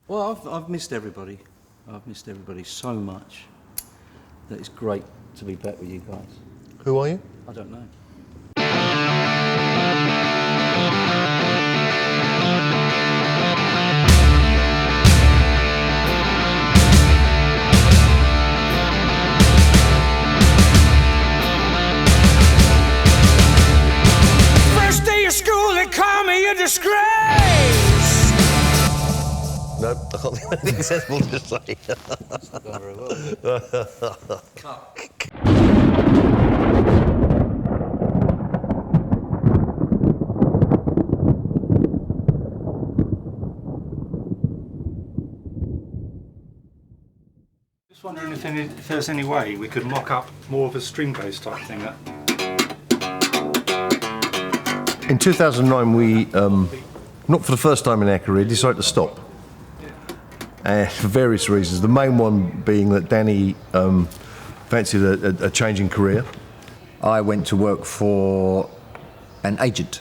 Well, I've missed everybody. I've missed everybody so much that it's great to be back with you guys. Who are you? I don't know. First day of school, they call me a disgrace. No, I can't think of anything sensible to say. That's not going very well. Cut. Just wondering if there's any way we could mock up more of a string bass type thing. In 2009, we, not for the first time in our career, decided to stop. For various reasons. The main one being that Danny fancied a change in career. I went to work for an agent,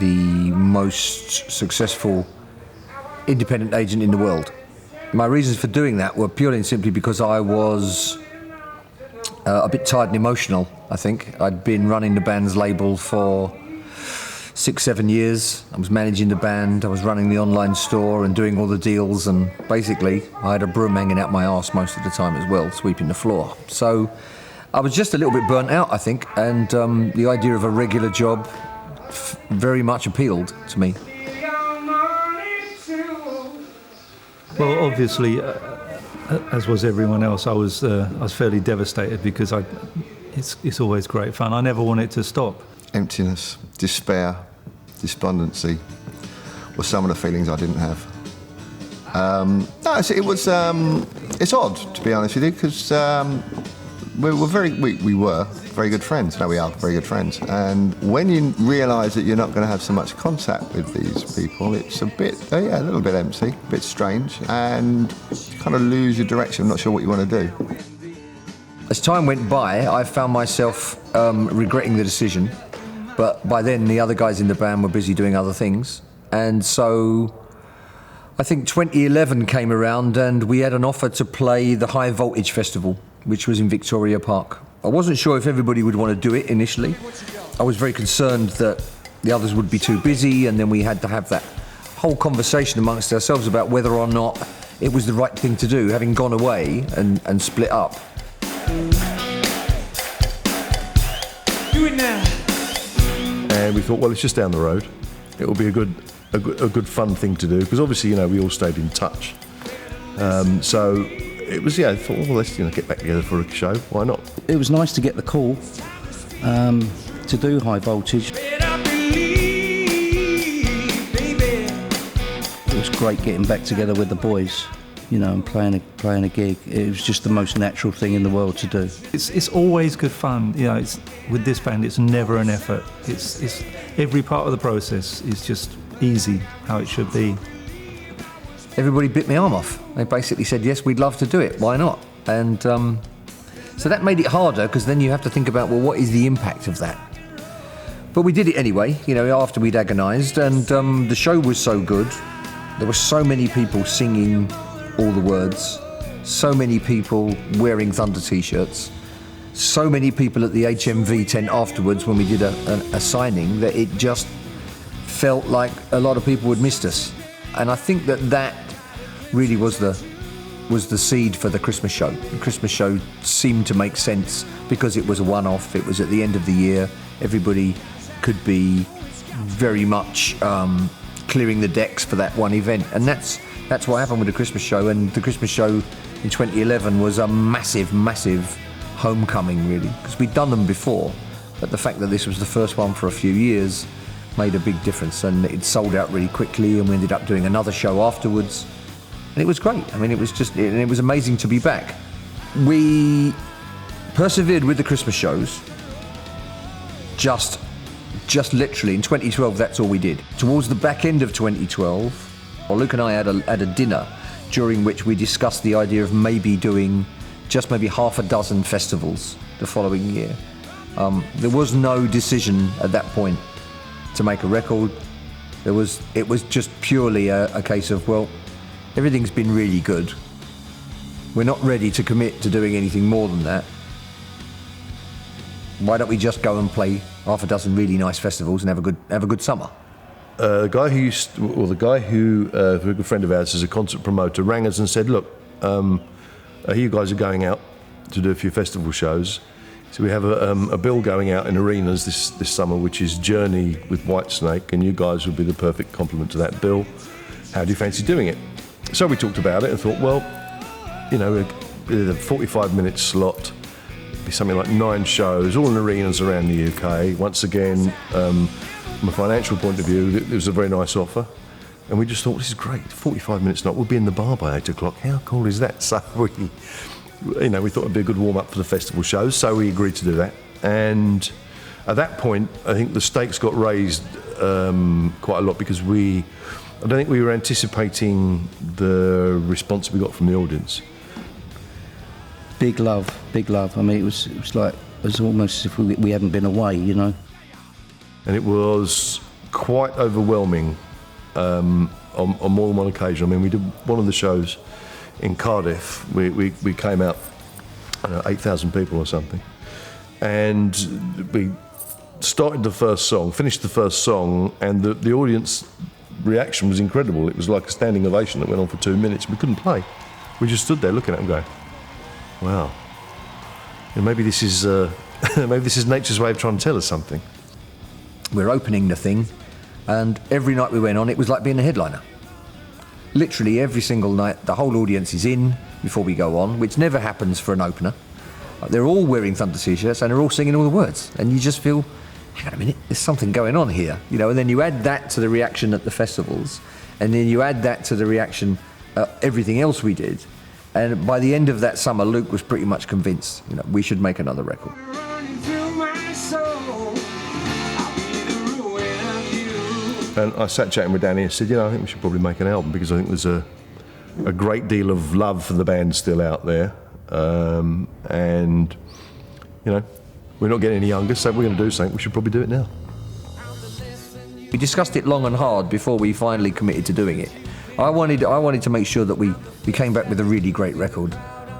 the most successful independent agent in the world. My reasons for doing that were purely and simply because I was a bit tired and emotional, I think. I'd been running the band's label for 6-7 years. I was managing the band, I was running the online store and doing all the deals, and basically I had a broom hanging out my arse most of the time as well, sweeping the floor. So I was just a little bit burnt out, I think, and the idea of a regular job very much appealed to me. Well, obviously, as was everyone else, I was fairly devastated because it's always great fun. I never want it to stop. Emptiness, despair, despondency were some of the feelings I didn't have. It's odd, to be honest with you, because we were very good friends. No, we are very good friends. And when you realise that you're not going to have so much contact with these people, it's a little bit empty, a bit strange, and you kind of lose your direction. I'm not sure what you want to do. As time went by, I found myself regretting the decision. But by then, the other guys in the band were busy doing other things. And so I think 2011 came around and we had an offer to play the High Voltage Festival, which was in Victoria Park. I wasn't sure if everybody would want to do it initially. I was very concerned that the others would be too busy, and then we had to have that whole conversation amongst ourselves about whether or not it was the right thing to do, having gone away and split up. Do it now. And we thought, well, it's just down the road. It will be a good fun thing to do, because obviously, we all stayed in touch. So it was, I thought, well, let's get back together for a show. Why not? It was nice to get the call to do High Voltage. It was great getting back together with the boys, and playing a gig. It was just the most natural thing in the world to do. It's always good fun. It's with this band. It's never an effort. It's every part of the process is just easy, how it should be. Everybody bit my arm off. They basically said, yes, we'd love to do it, why not? And so that made it harder, because then you have to think about, well, what is the impact of that? But we did it anyway, after we'd agonised, and the show was so good. There were so many people singing all the words, so many people wearing Thunder t-shirts, so many people at the HMV tent afterwards when we did a signing, that it just felt like a lot of people had missed us. And I think that really was the seed for the Christmas show. The Christmas show seemed to make sense because it was a one-off. It was at the end of the year. Everybody could be very much clearing the decks for that one event, and that's what happened with the Christmas show. And the Christmas show in 2011 was a massive homecoming, really, because we'd done them before, but the fact that this was the first one for a few years made a big difference, and it sold out really quickly, and we ended up doing another show afterwards, and it was great. It was amazing to be back. We persevered with the Christmas shows, just literally in 2012. That's all we did. Towards the back end of 2012, Luke and I had a dinner during which we discussed the idea of maybe doing just maybe half a dozen festivals the following year. There was no decision at that point to make a record. It was just purely a case of, well, Everything's been really good. We're not ready to commit to doing anything more than that. Why don't we just go and play half a dozen really nice festivals and have a good summer? The guy who a good friend of ours is a concert promoter, rang us and said, look, you guys are going out to do a few festival shows. So we have a bill going out in arenas this summer, which is Journey with Whitesnake, and you guys would be the perfect complement to that bill. How do you fancy doing it? So we talked about it and thought, well, you know, a 45-minute slot, be something like 9 shows, all in arenas around the UK. Once again, from a financial point of view, it was a very nice offer. And we just thought, this is great, 45 minutes not, we'll be in the bar by 8 o'clock. How cool is that? So we thought it'd be a good warm-up for the festival shows, so we agreed to do that. And at that point, I think the stakes got raised quite a lot, because I don't think we were anticipating the response we got from the audience. Big love. I mean, it was almost as if we hadn't been away, you know. And it was quite overwhelming on more than one occasion. I mean, we did one of the shows in Cardiff. We came out, I don't know, 8,000 people or something. And we started the first song, finished the first song, and the audience reaction was incredible. It was like a standing ovation that went on for 2 minutes. We couldn't play. We just stood there looking at them going, wow. And maybe this is nature's way of trying to tell us something. We're opening the thing, and every night we went on, it was like being a headliner. Literally every single night, the whole audience is in before we go on, which never happens for an opener. They're all wearing Thunder t-shirts and they're all singing all the words, and you just feel, hang on a minute, there's something going on here, you know. And then you add that to the reaction at the festivals, and then you add that to the reaction at everything else we did. And by the end of that summer, Luke was pretty much convinced, you know, we should make another record. And I sat chatting with Danny and said, I think we should probably make an album, because I think there's a great deal of love for the band still out there. And, we're not getting any younger, so if we're going to do something, we should probably do it now. We discussed it long and hard before we finally committed to doing it. I wanted to make sure that we came back with a really great record.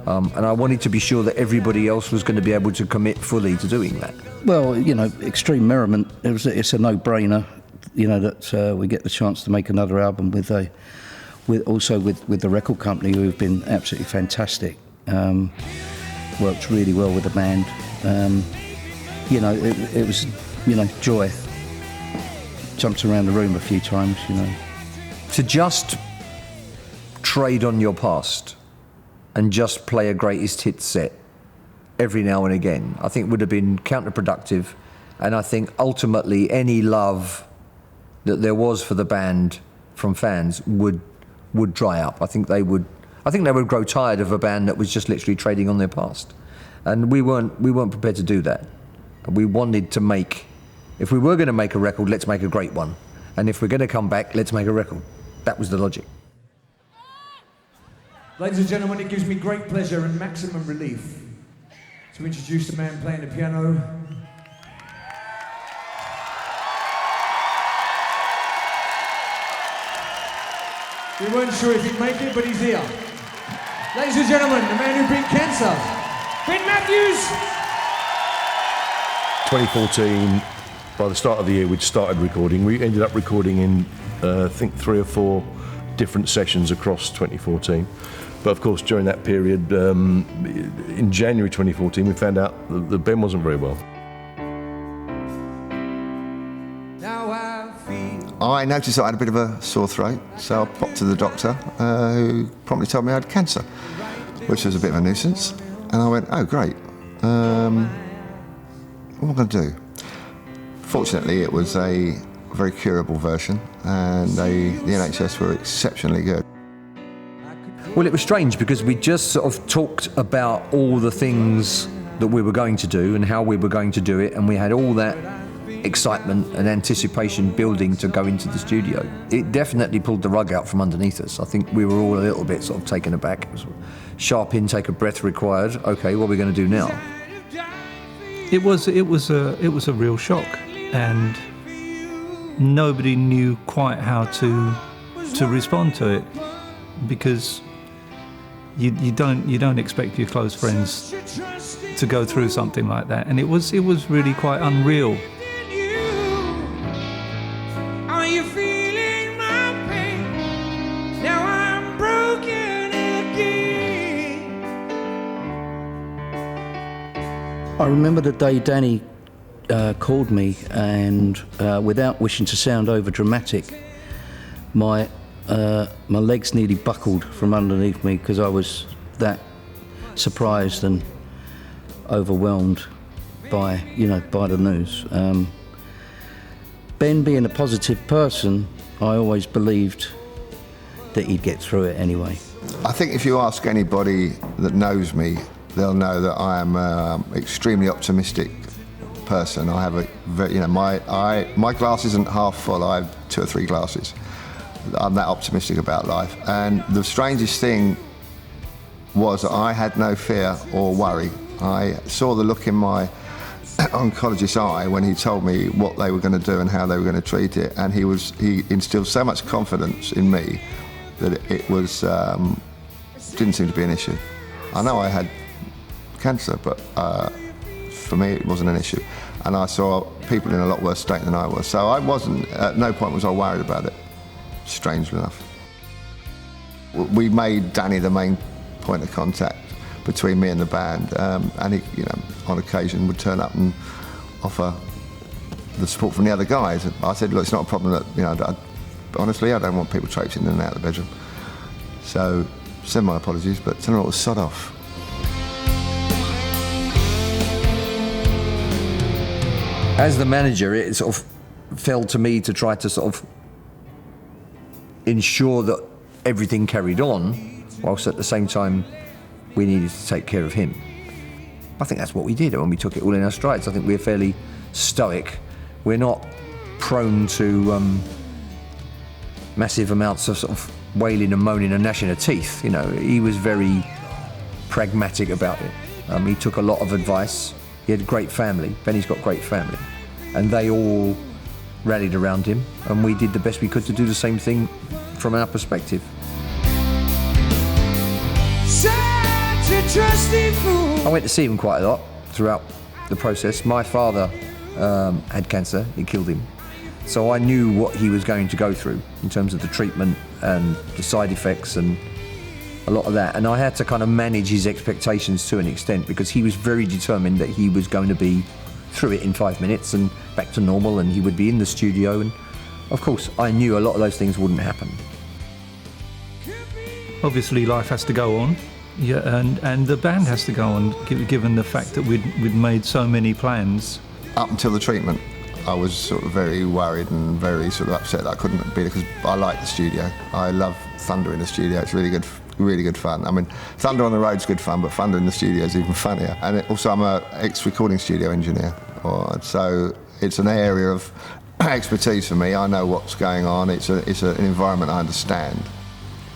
And I wanted to be sure that everybody else was going to be able to commit fully to doing that. Well, Extreme Merriment, it's a no-brainer, that we get the chance to make another album with the record company, who've been absolutely fantastic. Worked really well with the band. It was, joy. Jumped around the room a few times, To just trade on your past and just play a greatest hits set every now and again, I think would have been counterproductive. And I think ultimately any love that there was for the band from fans would dry up. I think they would grow tired of a band that was just literally trading on their past. And we weren't prepared to do that. We wanted to make, if we were going to make a record, let's make a great one. And if we're going to come back, let's make a record. That was the logic. Ladies and gentlemen, it gives me great pleasure and maximum relief to introduce the man playing the piano. We weren't sure if he'd make it, but he's here. Ladies and gentlemen, the man who beat cancer, Ben Matthews. 2014, by the start of the year, we'd started recording. We ended up recording in, I think, 3 or 4 different sessions across 2014. But of course, during that period, in January 2014, we found out that Ben wasn't very well. I noticed that I had a bit of a sore throat, so I popped to the doctor, who promptly told me I had cancer, which was a bit of a nuisance. And I went, oh, great. What am I going to do? Fortunately, it was a very curable version, and the NHS were exceptionally good. Well, it was strange because we just sort of talked about all the things that we were going to do and how we were going to do it, and we had all that excitement and anticipation building to go into the studio. It definitely pulled the rug out from underneath us. I think we were all a little bit sort of taken aback. It was sharp intake of breath required. Okay, what are we going to do now? It was a real shock, and nobody knew quite how to respond to it. because you don't expect your close friends to go through something like that, and it was really quite unreal. Are you feeling my pain? Now I'm broken again. I remember the day Danny called me, and without wishing to sound over dramatic, my legs nearly buckled from underneath me because I was that surprised and overwhelmed by the news. Ben, being a positive person, I always believed that he'd get through it anyway. I think if you ask anybody that knows me, they'll know that I am an extremely optimistic person. I have a very, my glass isn't half full. I have 2 or 3 glasses. I'm that optimistic about life. And the strangest thing was that I had no fear or worry. I saw the look in my oncologist's eye when he told me what they were going to do and how they were going to treat it, and he instilled so much confidence in me that it was didn't seem to be an issue. I know I had cancer, but for me it wasn't an issue, and I saw people in a lot worse state than I was, so I wasn't, at no point was I worried about it, strangely enough. We made Danny the main point of contact between me and the band, and he, on occasion would turn up and offer the support from the other guys. And I said, look, it's not a problem that, honestly, I don't want people traipsing in and out of the bedroom. So, send my apologies, but tell them it was sod off. As the manager, it sort of fell to me to try to sort of ensure that everything carried on, whilst at the same time we needed to take care of him. I think that's what we did when we took it all in our strides. I think we're fairly stoic. We're not prone to massive amounts of sort of wailing and moaning and gnashing of teeth. He was very pragmatic about it. He took a lot of advice. He had a great family. Benny's got a great family. And they all rallied around him, and we did the best we could to do the same thing from our perspective. I went to see him quite a lot throughout the process. My father had cancer, it killed him. So I knew what he was going to go through in terms of the treatment and the side effects and a lot of that. And I had to kind of manage his expectations to an extent, because he was very determined that he was going to be through it in 5 minutes and back to normal, and he would be in the studio. And of course, I knew a lot of those things wouldn't happen. Obviously, life has to go on. Yeah, and the band has to go on, given the fact that we'd made so many plans. Up until the treatment, I was sort of very worried and very sort of upset that I couldn't be there, because I like the studio. I love Thunder in the studio. It's really good fun. I mean, Thunder on the road's good fun, but Thunder in the studio is even funnier. And also, I'm an ex-recording studio engineer, so it's an area of expertise for me. I know what's going on. It's an environment I understand.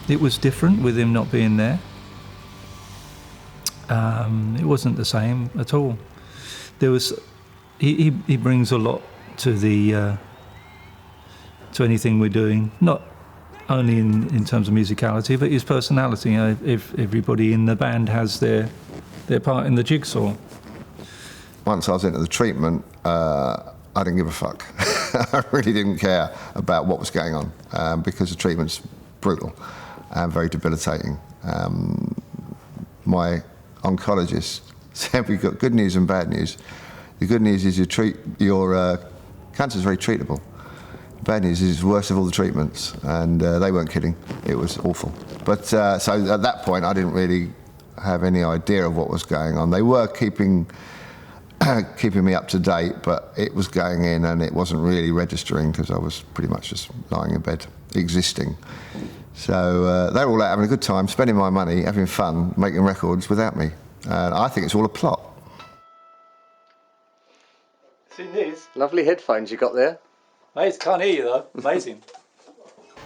It was different with him not being there. It wasn't the same at all. There was, he brings a lot to the to anything we're doing, not only in terms of musicality, but his personality. If everybody in the band has their part in the jigsaw. Once I was into the treatment, I didn't give a fuck. I really didn't care about what was going on, because the treatment's brutal and very debilitating. My oncologist said we've got good news and bad news. The good news is your cancer is very treatable. The bad news is it's the worst of all the treatments, and they weren't kidding. It was awful. But so at that point, I didn't really have any idea of what was going on. They were keeping me up to date, but it was going in and it wasn't really registering, because I was pretty much just lying in bed, existing. So they were all out having a good time, spending my money, having fun, making records without me. And I think it's all a plot. Seen these? Lovely headphones you got there. Mate, can't hear you though. Amazing.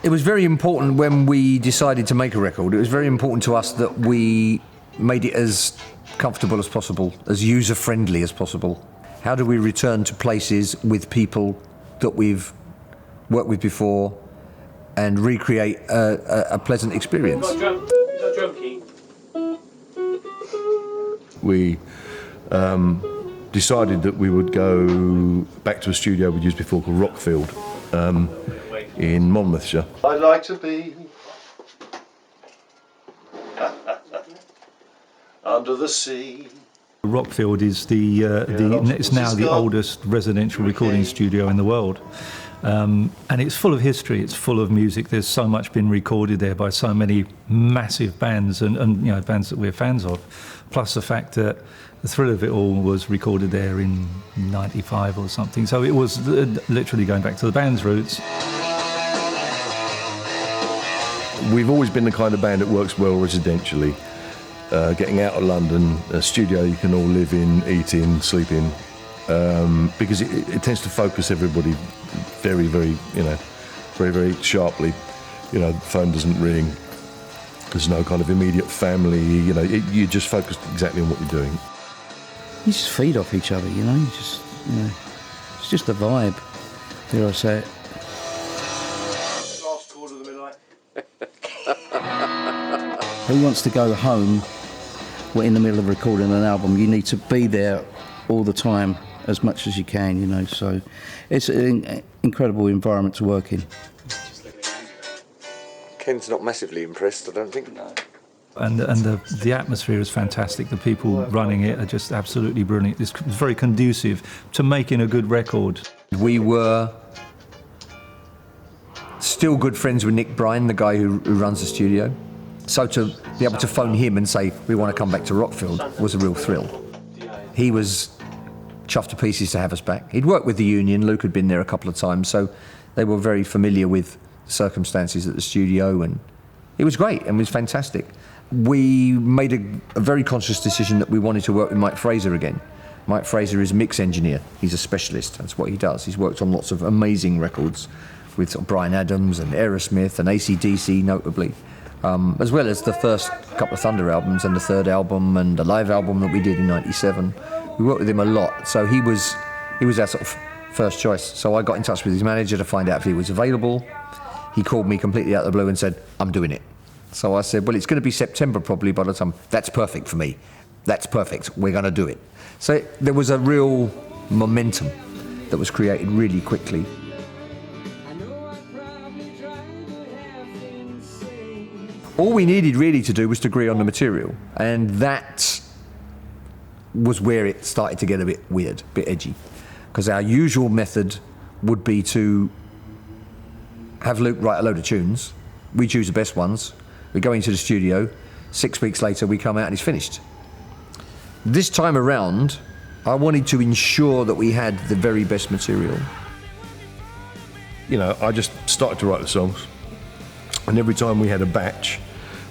It was very important when we decided to make a record. It was very important to us that we made it as comfortable as possible, as user-friendly as possible. How do we return to places with people that we've worked with before and recreate a pleasant experience. Drum key. We decided that we would go back to a studio we'd used before called Rockfield in Monmouthshire. I'd like to be under the sea. Rockfield is it's now the oldest residential recording studio in the world. And it's full of history, it's full of music. There's so much been recorded there by so many massive bands and you know, bands that we're fans of. Plus the fact that The Thrill of It All was recorded there in 95 or something. So it was literally going back to the band's roots. We've always been the kind of band that works well residentially. Getting out of London, a studio you can all live in, eat in, sleep in, because it tends to focus everybody very, very, very, very sharply. The phone doesn't ring. There's no kind of immediate family. You're just focused exactly on what you're doing. You just feed off each other, it's just a vibe. Dare I say it? Last chord of the midnight. Who wants to go home? We're in the middle of recording an album. You need to be there all the time, as much as you can, So it's an incredible environment to work in. Ken's not massively impressed, I don't think. No. And the atmosphere is fantastic. The people running it are just absolutely brilliant. It's very conducive to making a good record. We were still good friends with Nick Bryan, the guy who runs the studio. So to be able to phone him and say, we want to come back to Rockfield, was a real thrill. He was chuffed to pieces to have us back. He'd worked with the Union, Luke had been there a couple of times, so they were very familiar with circumstances at the studio, and it was great and it was fantastic. We made a very conscious decision that we wanted to work with Mike Fraser again. Mike Fraser is a mix engineer. He's a specialist. That's what he does. He's worked on lots of amazing records with sort of Bryan Adams and Aerosmith and AC/DC notably, as well as the first couple of Thunder albums and the third album and the live album that we did in '97. We worked with him a lot, so he was our sort of first choice. So I got in touch with his manager to find out if he was available. He called me completely out of the blue and said, I'm doing it. So I said, well, it's going to be September probably by the time. That's perfect for me. That's perfect. We're going to do it. So there was a real momentum that was created really quickly. All we needed really to do was to agree on the material. And that was where it started to get a bit weird, a bit edgy. Because our usual method would be to have Luke write a load of tunes. We choose the best ones. We go into the studio. 6 weeks later, we come out and it's finished. This time around, I wanted to ensure that we had the very best material. I just started to write the songs. And every time we had a batch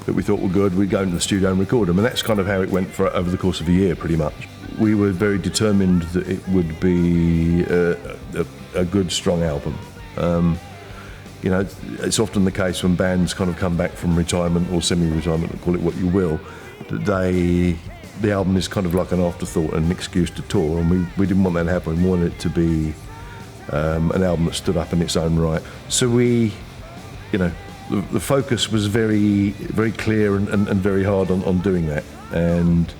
that we thought were good, we'd go into the studio and record them. And that's kind of how it went for over the course of a year, pretty much. We were very determined that it would be a good, strong album. It's often the case when bands kind of come back from retirement or semi-retirement, call it what you will, that the album is kind of like an afterthought and an excuse to tour, and we didn't want that to happen. We wanted it to be an album that stood up in its own right. So the focus was very, very clear and very hard on doing that. And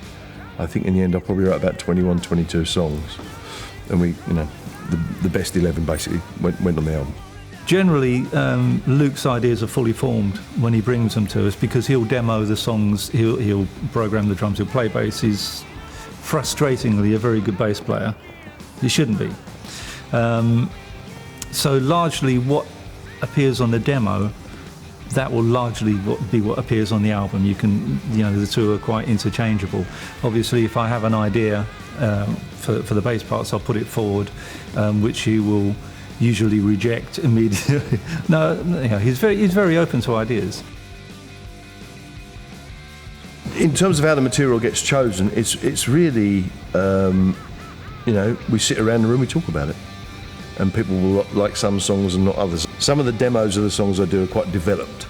I think in the end I probably wrote about 21, 22 songs. And the best 11 basically went on the album. Generally, Luke's ideas are fully formed when he brings them to us because he'll demo the songs, he'll program the drums, he'll play bass. He's frustratingly a very good bass player. He shouldn't be. So largely what appears on the demo, that will largely be what appears on the album. You can, the two are quite interchangeable. Obviously, if I have an idea for the bass parts, I'll put it forward, which he will usually reject immediately. No, he's very open to ideas. In terms of how the material gets chosen, it's really, we sit around the room, we talk about it. And people will like some songs and not others. Some of the demos of the songs I do are quite developed,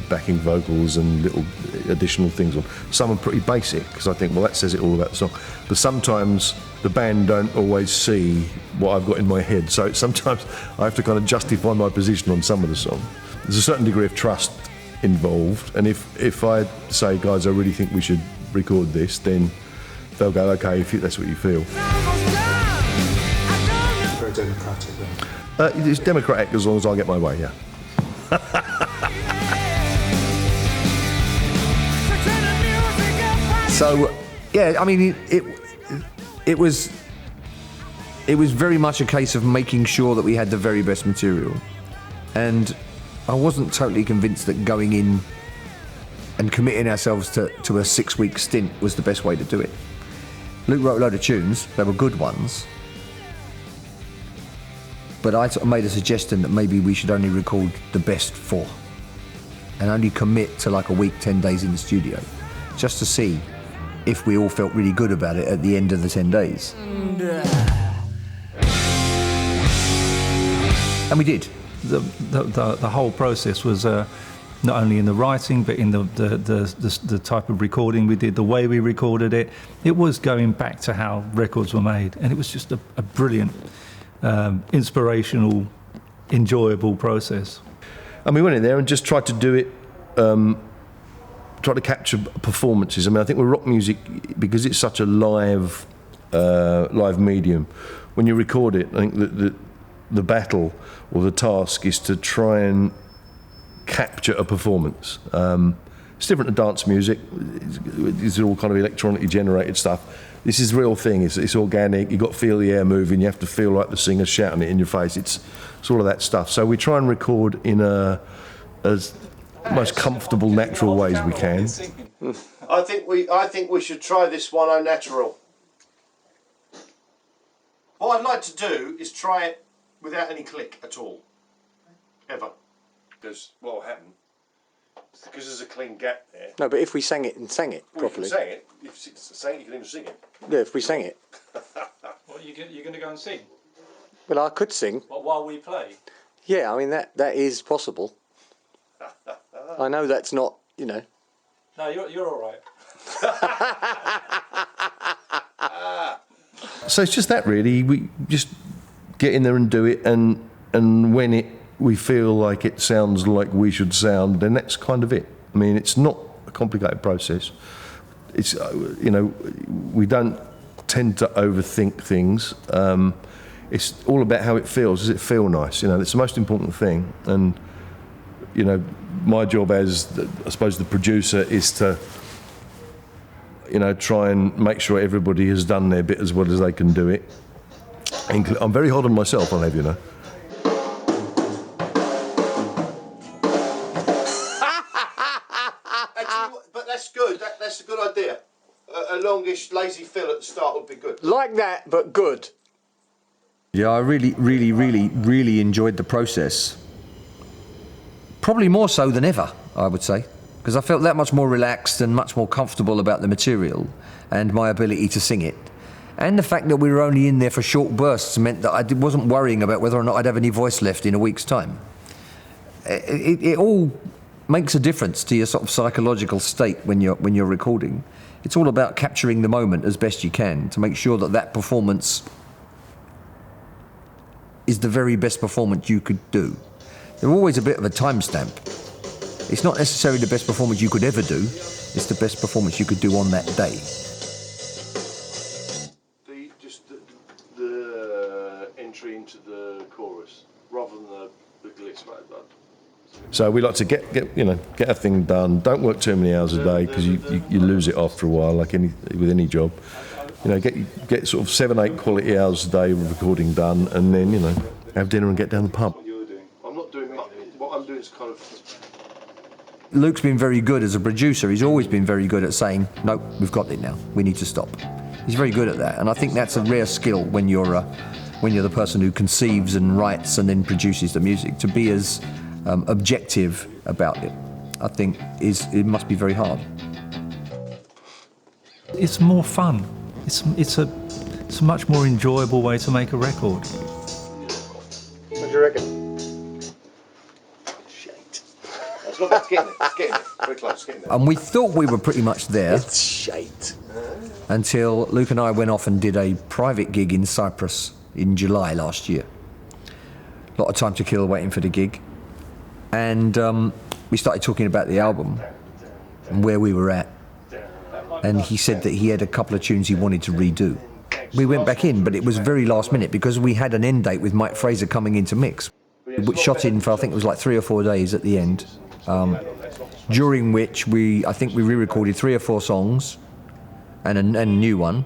backing vocals and little additional things on. Some are pretty basic because I think, well, that says it all about the song. But sometimes the band don't always see what I've got in my head. So sometimes I have to kind of justify my position on some of the song. There's a certain degree of trust involved, and if I say, guys, I really think we should record this, then they'll go, okay, if that's what you feel. Very democratic then. It's democratic as long as I get my way, yeah. So, yeah, I mean, it was very much a case of making sure that we had the very best material. And I wasn't totally convinced that going in and committing ourselves to a 6-week stint was the best way to do it. Luke wrote a load of tunes, they were good ones. But I sort of made a suggestion that maybe we should only record the best 4 and only commit to like a week, 10 days in the studio, just to see if we all felt really good about it at the end of the 10 days. And we did. The whole process was not only in the writing, but in the type of recording we did, the way we recorded it. It was going back to how records were made, and it was just a brilliant, inspirational, enjoyable process. And we went in there and just tried to do it, try to capture performances. I mean, I think with rock music, because it's such a live medium, when you record it, I think that the battle or the task is to try and capture a performance. It's different to dance music. It's all kind of electronically generated stuff. This is the real thing. It's organic. You've got to feel the air moving. You have to feel like the singer's shouting it in your face. It's all of that stuff. So we try and record in as most comfortable, natural way as we can. I think we should try this one au natural. What I'd like to do is try it without any click at all, ever. Because what will happen? Because there's a clean gap there. No, but if we sang it properly. If you sang it, you can even sing it. Yeah, if we sang it. What, you're going to go and sing? Well, I could sing. What, while we play? Yeah, I mean, that is possible. I know that's not, you know. No, you're all right. So it's just that, really. We just get in there and do it, and when we feel like it sounds like we should sound, then that's kind of it. I mean, it's not a complicated process. It's, we don't tend to overthink things. It's all about how it feels. Does it feel nice? That's the most important thing. And, my job as, I suppose, the producer is to, try and make sure everybody has done their bit as well as they can do it. I'm very hard on myself, I'll have you know. But that's good. That's a good idea. A longish, lazy fill at the start would be good. Like that, but good. Yeah, I really enjoyed the process. Probably more so than ever, I would say, because I felt that much more relaxed and much more comfortable about the material and my ability to sing it. And the fact that we were only in there for short bursts meant that I wasn't worrying about whether or not I'd have any voice left in a week's time. It all makes a difference to your sort of psychological state when you're recording. It's all about capturing the moment as best you can to make sure that performance is the very best performance you could do. There's always a bit of a timestamp. It's not necessarily the best performance you could ever do, it's the best performance you could do on that day. The entry into the chorus, rather than the glitch. So we like to get a thing done. Don't work too many hours a day, because you lose it after a while, like with any job. Get sort of 7-8 quality hours a day of recording done, and then have dinner and get down the pub. What you're doing? I'm not doing much. What I'm doing is kind of. Luke's been very good as a producer. He's always been very good at saying, "No, we've got it now. We need to stop." He's very good at that, and I think that's a rare skill when you're the person who conceives and writes and then produces the music. To be as objective about it, I think it must be very hard. It's more fun. It's a much more enjoyable way to make a record. What do you reckon? Shite. It's getting it. Very close, getting it. And we thought we were pretty much there. It's shite. Until Luke and I went off and did a private gig in Cyprus in July last year. A lot of time to kill waiting for the gig. And we started talking about the album and where we were at. And he said that he had a couple of tunes he wanted to redo. We went back in, but it was very last minute because we had an end date with Mike Fraser coming into mix. We shot in for, I think it was like 3 or 4 days at the end, during which I think we re-recorded 3 or 4 songs and a new one.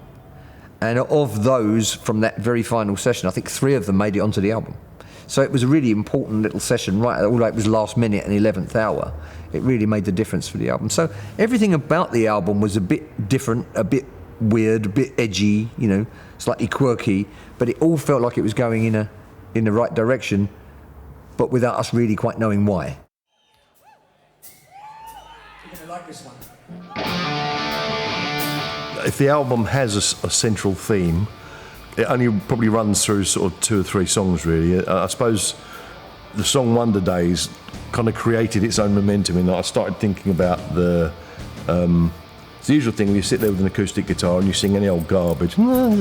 And of those, from that very final session, I think 3 of them made it onto the album. So it was a really important little session, right? Although it was last minute and 11th hour, it really made the difference for the album. So everything about the album was a bit different, a bit weird, a bit edgy, you know, slightly quirky, but it all felt like it was going in the right direction, but without us really quite knowing why. You're gonna like this one. If the album has a central theme, it only probably runs through sort of 2 or 3 songs, really. I suppose the song Wonder Days kind of created its own momentum in that I started thinking about it's the usual thing when you sit there with an acoustic guitar and you sing any old garbage. And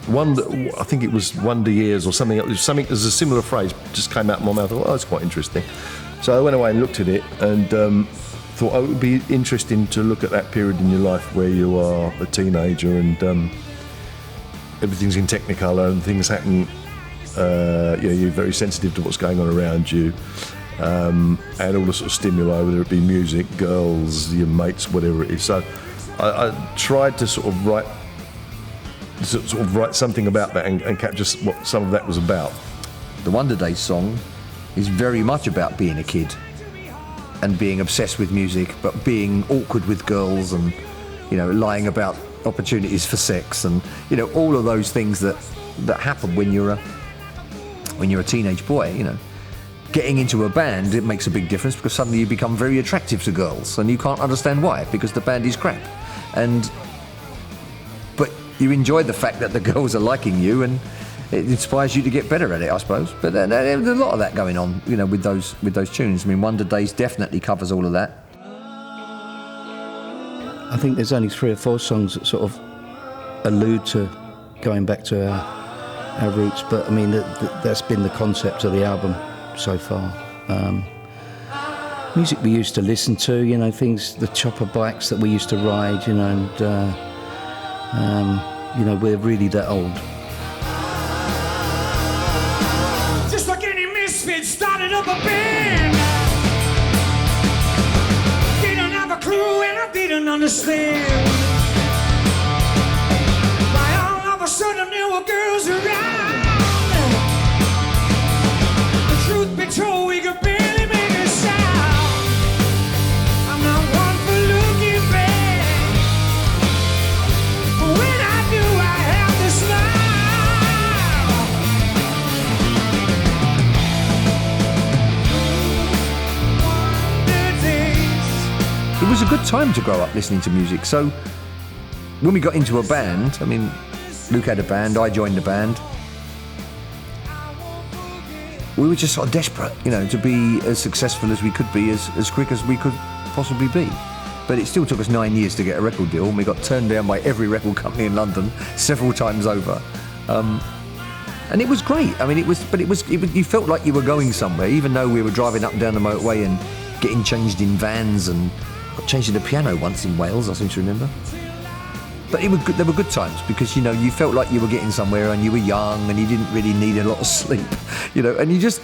I think it was Wonder Years or something, there's a similar phrase just came out of my mouth. I thought, oh, that's quite interesting. So I went away and looked at it and thought, oh, it would be interesting to look at that period in your life where you are a teenager and everything's in Technicolor and things happen. You're very sensitive to what's going on around you, and all the sort of stimuli, whether it be music, girls, your mates, whatever it is. So I tried to sort of write something about that and capture what some of that was about. The Wonder Days song is very much about being a kid and being obsessed with music, but being awkward with girls and, you know, lying about opportunities for sex and, you know, all of those things that happen when you're a teenage boy, you know. Getting into a band, it makes a big difference because suddenly you become very attractive to girls and you can't understand why, because the band is crap. But you enjoy the fact that the girls are liking you and it inspires you to get better at it, I suppose. But there's a lot of that going on, you know, with those tunes. I mean, Wonder Days definitely covers all of that. I think there's only 3 or 4 songs that sort of allude to going back to our roots, but I mean, that's been the concept of the album so far. Music we used to listen to, you know, things, the chopper bikes that we used to ride, you know, and, you know, we're really that old. Just like any misfit started up a band. Didn't have a clue and I didn't understand why all of a sudden there were girls around. The truth be told, we could barely make a sound. I'm not one for looking back, but when I do, I have to smile. It was a good time to grow up listening to music. So when we got into a band, I mean, Luke had a band, I joined the band. We were just sort of desperate, you know, to be as successful as we could be, as quick as we could possibly be. But it still took us 9 years to get a record deal, and we got turned down by every record company in London several times over. And it was great. I mean, it was, you felt like you were going somewhere, even though we were driving up and down the motorway and getting changed in vans, and got changed in the piano once in Wales, I seem to remember. But it was good, they were good times because, you know, you felt like you were getting somewhere and you were young and you didn't really need a lot of sleep, you know, and you just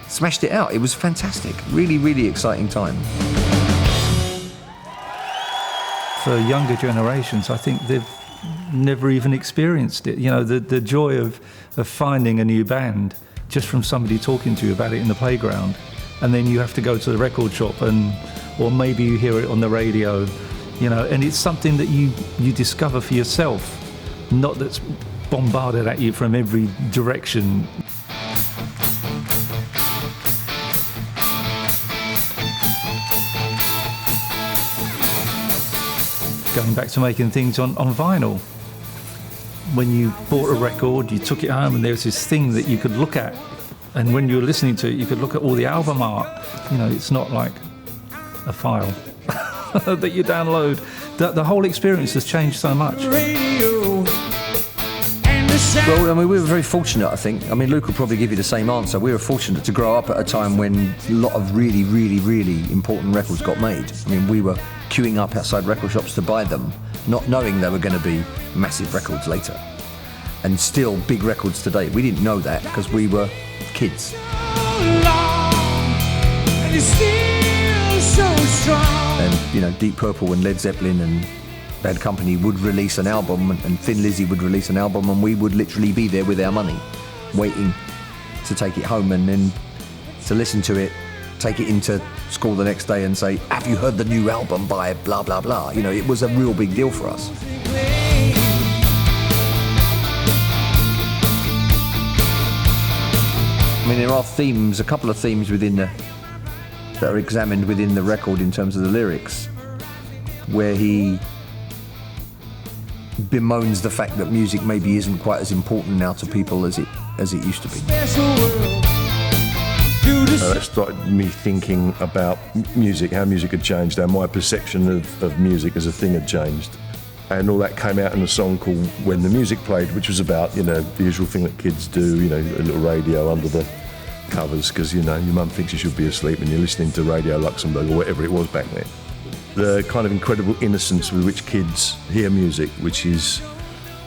smashed it out. It was fantastic. Really, really exciting time. For younger generations, I think they've never even experienced it. You know, the joy of finding a new band just from somebody talking to you about it in the playground, and then you have to go to the record shop or maybe you hear it on the radio. You know, and it's something that you discover for yourself, not that's bombarded at you from every direction. Going back to making things on vinyl. When you bought a record, you took it home and there was this thing that you could look at, and when you were listening to it, you could look at all the album art. You know, it's not like a file that you download. The whole experience has changed so much. Radio and the Well, I mean, we were very fortunate, I think. I mean, Luke will probably give you the same answer. We were fortunate to grow up at a time when a lot of really, really, really important records got made. I mean, we were queuing up outside record shops to buy them, not knowing they were going to be massive records later. And still big records today. We didn't know that because we were kids. And you're still so strong. And, you know, Deep Purple and Led Zeppelin and Bad Company would release an album, and Thin Lizzy would release an album, and we would literally be there with our money, waiting to take it home and then to listen to it, take it into school the next day and say, have you heard the new album by blah, blah, blah? You know, it was a real big deal for us. I mean, there are themes, a couple of themes within that are examined within the record in terms of the lyrics, where he bemoans the fact that music maybe isn't quite as important now to people as it used to be. That started me thinking about music, how music had changed, how my perception of music as a thing had changed. And all that came out in a song called When the Music Played, which was about, you know, the usual thing that kids do, you know, a little radio under the covers because, you know, your mum thinks you should be asleep and you're listening to Radio Luxembourg or whatever it was back then. The kind of incredible innocence with which kids hear music, which is,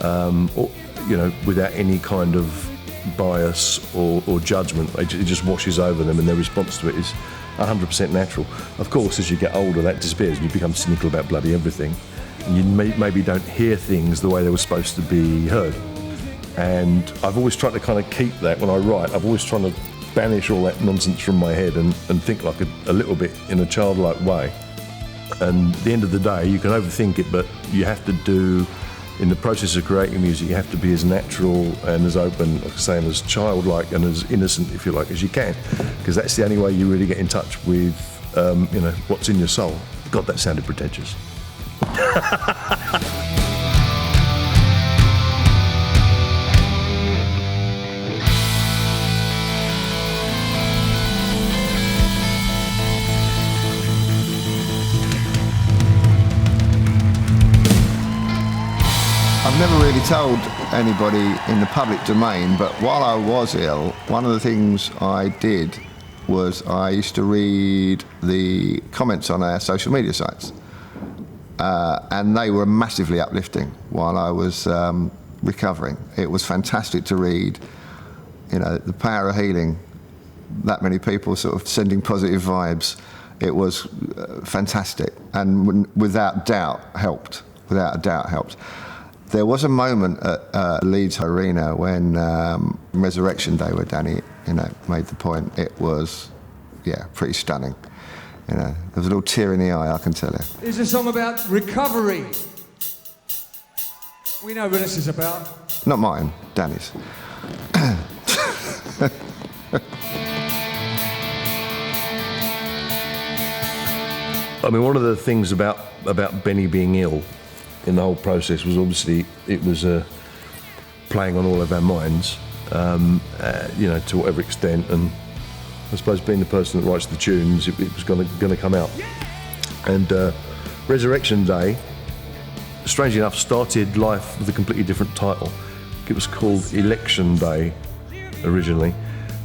you know, without any kind of bias or judgment. It just washes over them and their response to it is 100% natural. Of course, as you get older, that disappears and you become cynical about bloody everything. And you maybe don't hear things the way they were supposed to be heard. And I've always tried to kind of keep that when I write. I've always tried to banish all that nonsense from my head and think like a little bit in a childlike way. And at the end of the day, you can overthink it, but you have to do, in the process of creating music, you have to be as natural and as open, like I say, and as childlike and as innocent, if you like, as you can, because that's the only way you really get in touch with, you know, what's in your soul. God, that sounded pretentious. I've never really told anybody in the public domain, but while I was ill, one of the things I did was I used to read the comments on our social media sites. And they were massively uplifting while I was recovering. It was fantastic to read, you know, the power of healing, that many people sort of sending positive vibes. It was fantastic and without doubt helped, without a doubt helped. There was a moment at Leeds Arena when Resurrection Day where Danny, you know, made the point. It was, yeah, pretty stunning. You know, there was a little tear in the eye, I can tell you. It's a song about recovery. We know what this is about. Not mine, Danny's. I mean, one of the things about Benny being ill in the whole process was obviously it was playing on all of our minds, you know, to whatever extent. And I suppose being the person that writes the tunes, it was going to come out. And Resurrection Day, strangely enough, started life with a completely different title. It was called Election Day originally,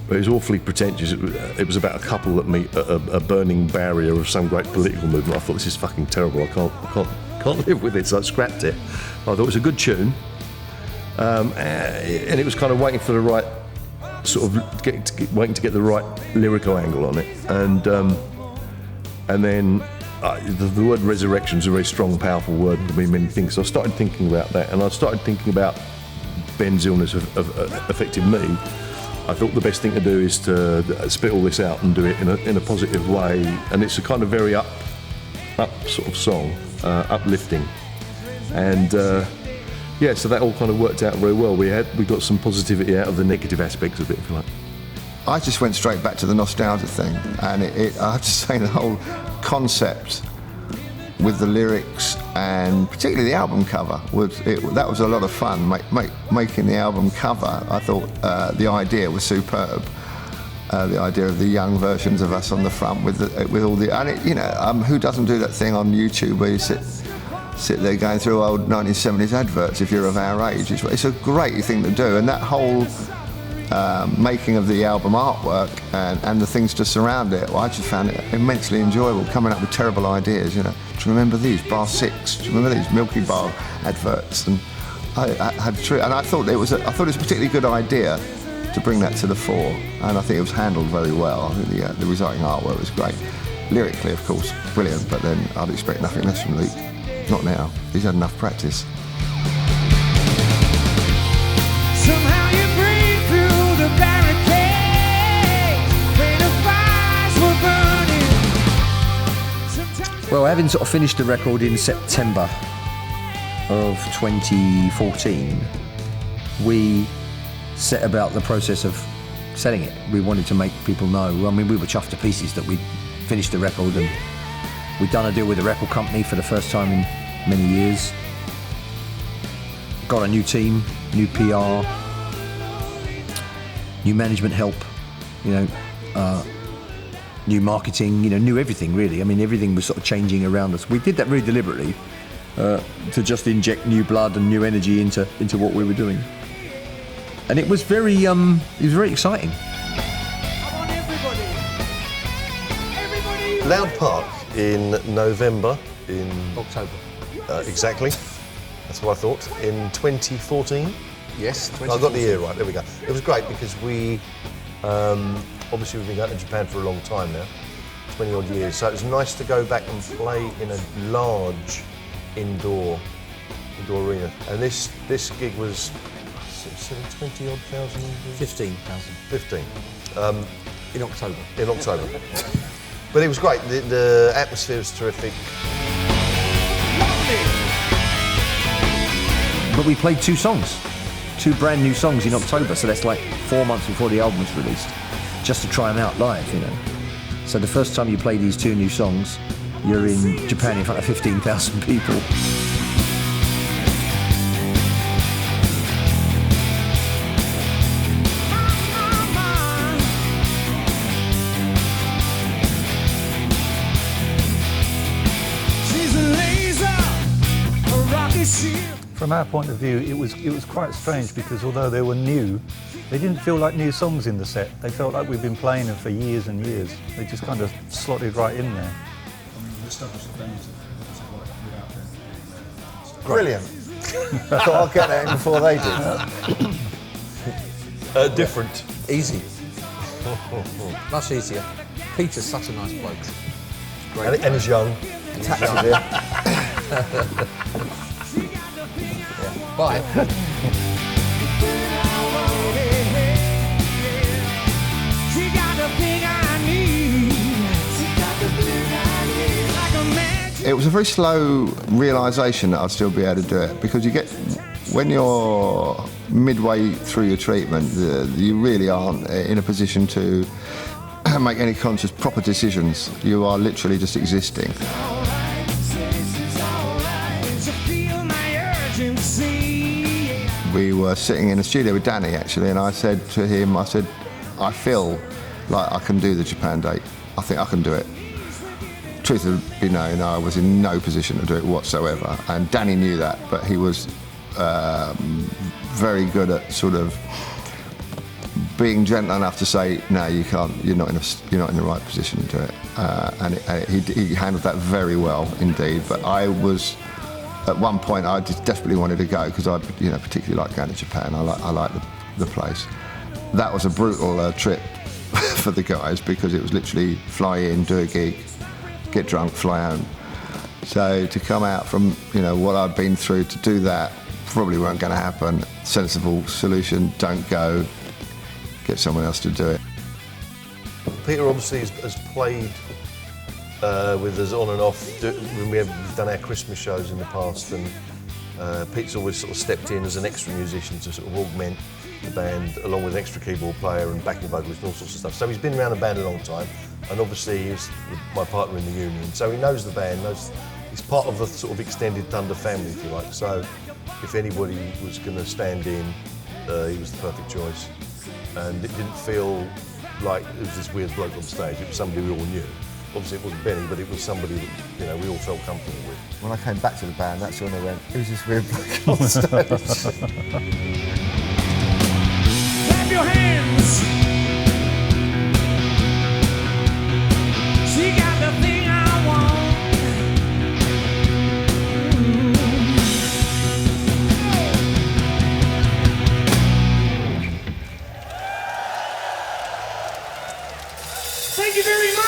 but it was awfully pretentious. It was about a couple that meet a burning barrier of some great political movement. I thought, this is fucking terrible. I can't live with it, so I scrapped it. I thought it was a good tune, and it was kind of waiting for the right sort of waiting to get the right lyrical angle on it, and then the word resurrection is a very strong, powerful word to mean many things. So I started thinking about that, and I started thinking about Ben's illness affecting me. I thought the best thing to do is to spit all this out and do it in a positive way, and it's a kind of very up sort of song, uplifting, and yeah, so that all kind of worked out very well. We got some positivity out of the negative aspects of it, if you like. I just went straight back to the nostalgia thing, and I have to say the whole concept with the lyrics and particularly the album cover that was a lot of fun. Making the album cover, I thought the idea was superb. The idea of the young versions of us on the front with all the, and it, you know, who doesn't do that thing on YouTube where you sit sit there going through old 1970s adverts if you're of our age. It's a great thing to do, and that whole making of the album artwork and the things to surround it, well, I just found it immensely enjoyable, coming up with terrible ideas. Do you remember these Bar 6? Do you remember these Milky Bar adverts? And I thought it was a particularly good idea to bring that to the fore, and I think it was handled very well. I think the resulting artwork was great. Lyrically, of course, brilliant, but then I'd expect nothing less from Luke. Not now. He's had enough practice. Somehow you break through the barricades where the fires were burning. Well, having sort of finished the record in September of 2014, we set about the process of selling it. We wanted to make people know. I mean, we were chuffed to pieces that we'd finished the record, and we'd done a deal with a record company for the first time in many years. Got a new team, new PR, new management help, new marketing, new everything really. I mean, everything was sort of changing around us. We did that very deliberately to just inject new blood and new energy into what we were doing. And it was very exciting. Loud Park in November, in October. Exactly. That's what I thought. In 2014. Yes, 2014. I got the year right. There we go. It was great because we obviously we've been going to Japan for a long time now, 20 odd years. So it was nice to go back and play in a large indoor arena. And this gig was 20 odd thousand. 15,000. 15. In October. In October. But it was great. The atmosphere was terrific. But we played two brand new songs in October, so that's like 4 months before the album was released, just to try them out live, So the first time you play these two new songs, you're in Japan in front of 15,000 people. From our point of view, it was quite strange because although they were new, they didn't feel like new songs in the set. They felt like we've been playing them for years and years. They just kind of slotted right in there. Brilliant. I thought I'd get that in before they did. Different. Easy. Much easier. Peter's such a nice bloke. Great. And he's young. Bye. It was a very slow realisation that I'd still be able to do it, because when you're midway through your treatment, you really aren't in a position to make any conscious proper decisions. You are literally just existing. We were sitting in a studio with Danny actually, and I said to him, I feel like I can do the Japan date. I think I can do it. Truth be known, I was in no position to do it whatsoever, and Danny knew that, but he was very good at sort of being gentle enough to say, no, you can't. You're not in the right position to do it, and he handled that very well indeed. But I was. At one point, I just desperately wanted to go because I, particularly like going to Japan. I like the place. That was a brutal trip for the guys because it was literally fly in, do a gig, get drunk, fly home. So to come out from what I'd been through to do that probably weren't going to happen. Sensible solution: don't go. Get someone else to do it. Peter obviously has played. With us on and off when we've done our Christmas shows in the past, and Pete's always sort of stepped in as an extra musician to sort of augment the band, along with an extra keyboard player and backing vocalist and all sorts of stuff. So he's been around the band a long time, and obviously he's my partner in the union, so he knows the band, he's part of the sort of extended Thunder family, if you like. So if anybody was going to stand in, he was the perfect choice, and it didn't feel like it was this weird bloke on stage. It was somebody we all knew. obviously it wasn't Benny, but it was somebody that, you know, we all felt comfortable with. When I came back to the band, that's when I went, who's this weird bloke on stage? Clap your hands. She got the thing I want. Thank you very much.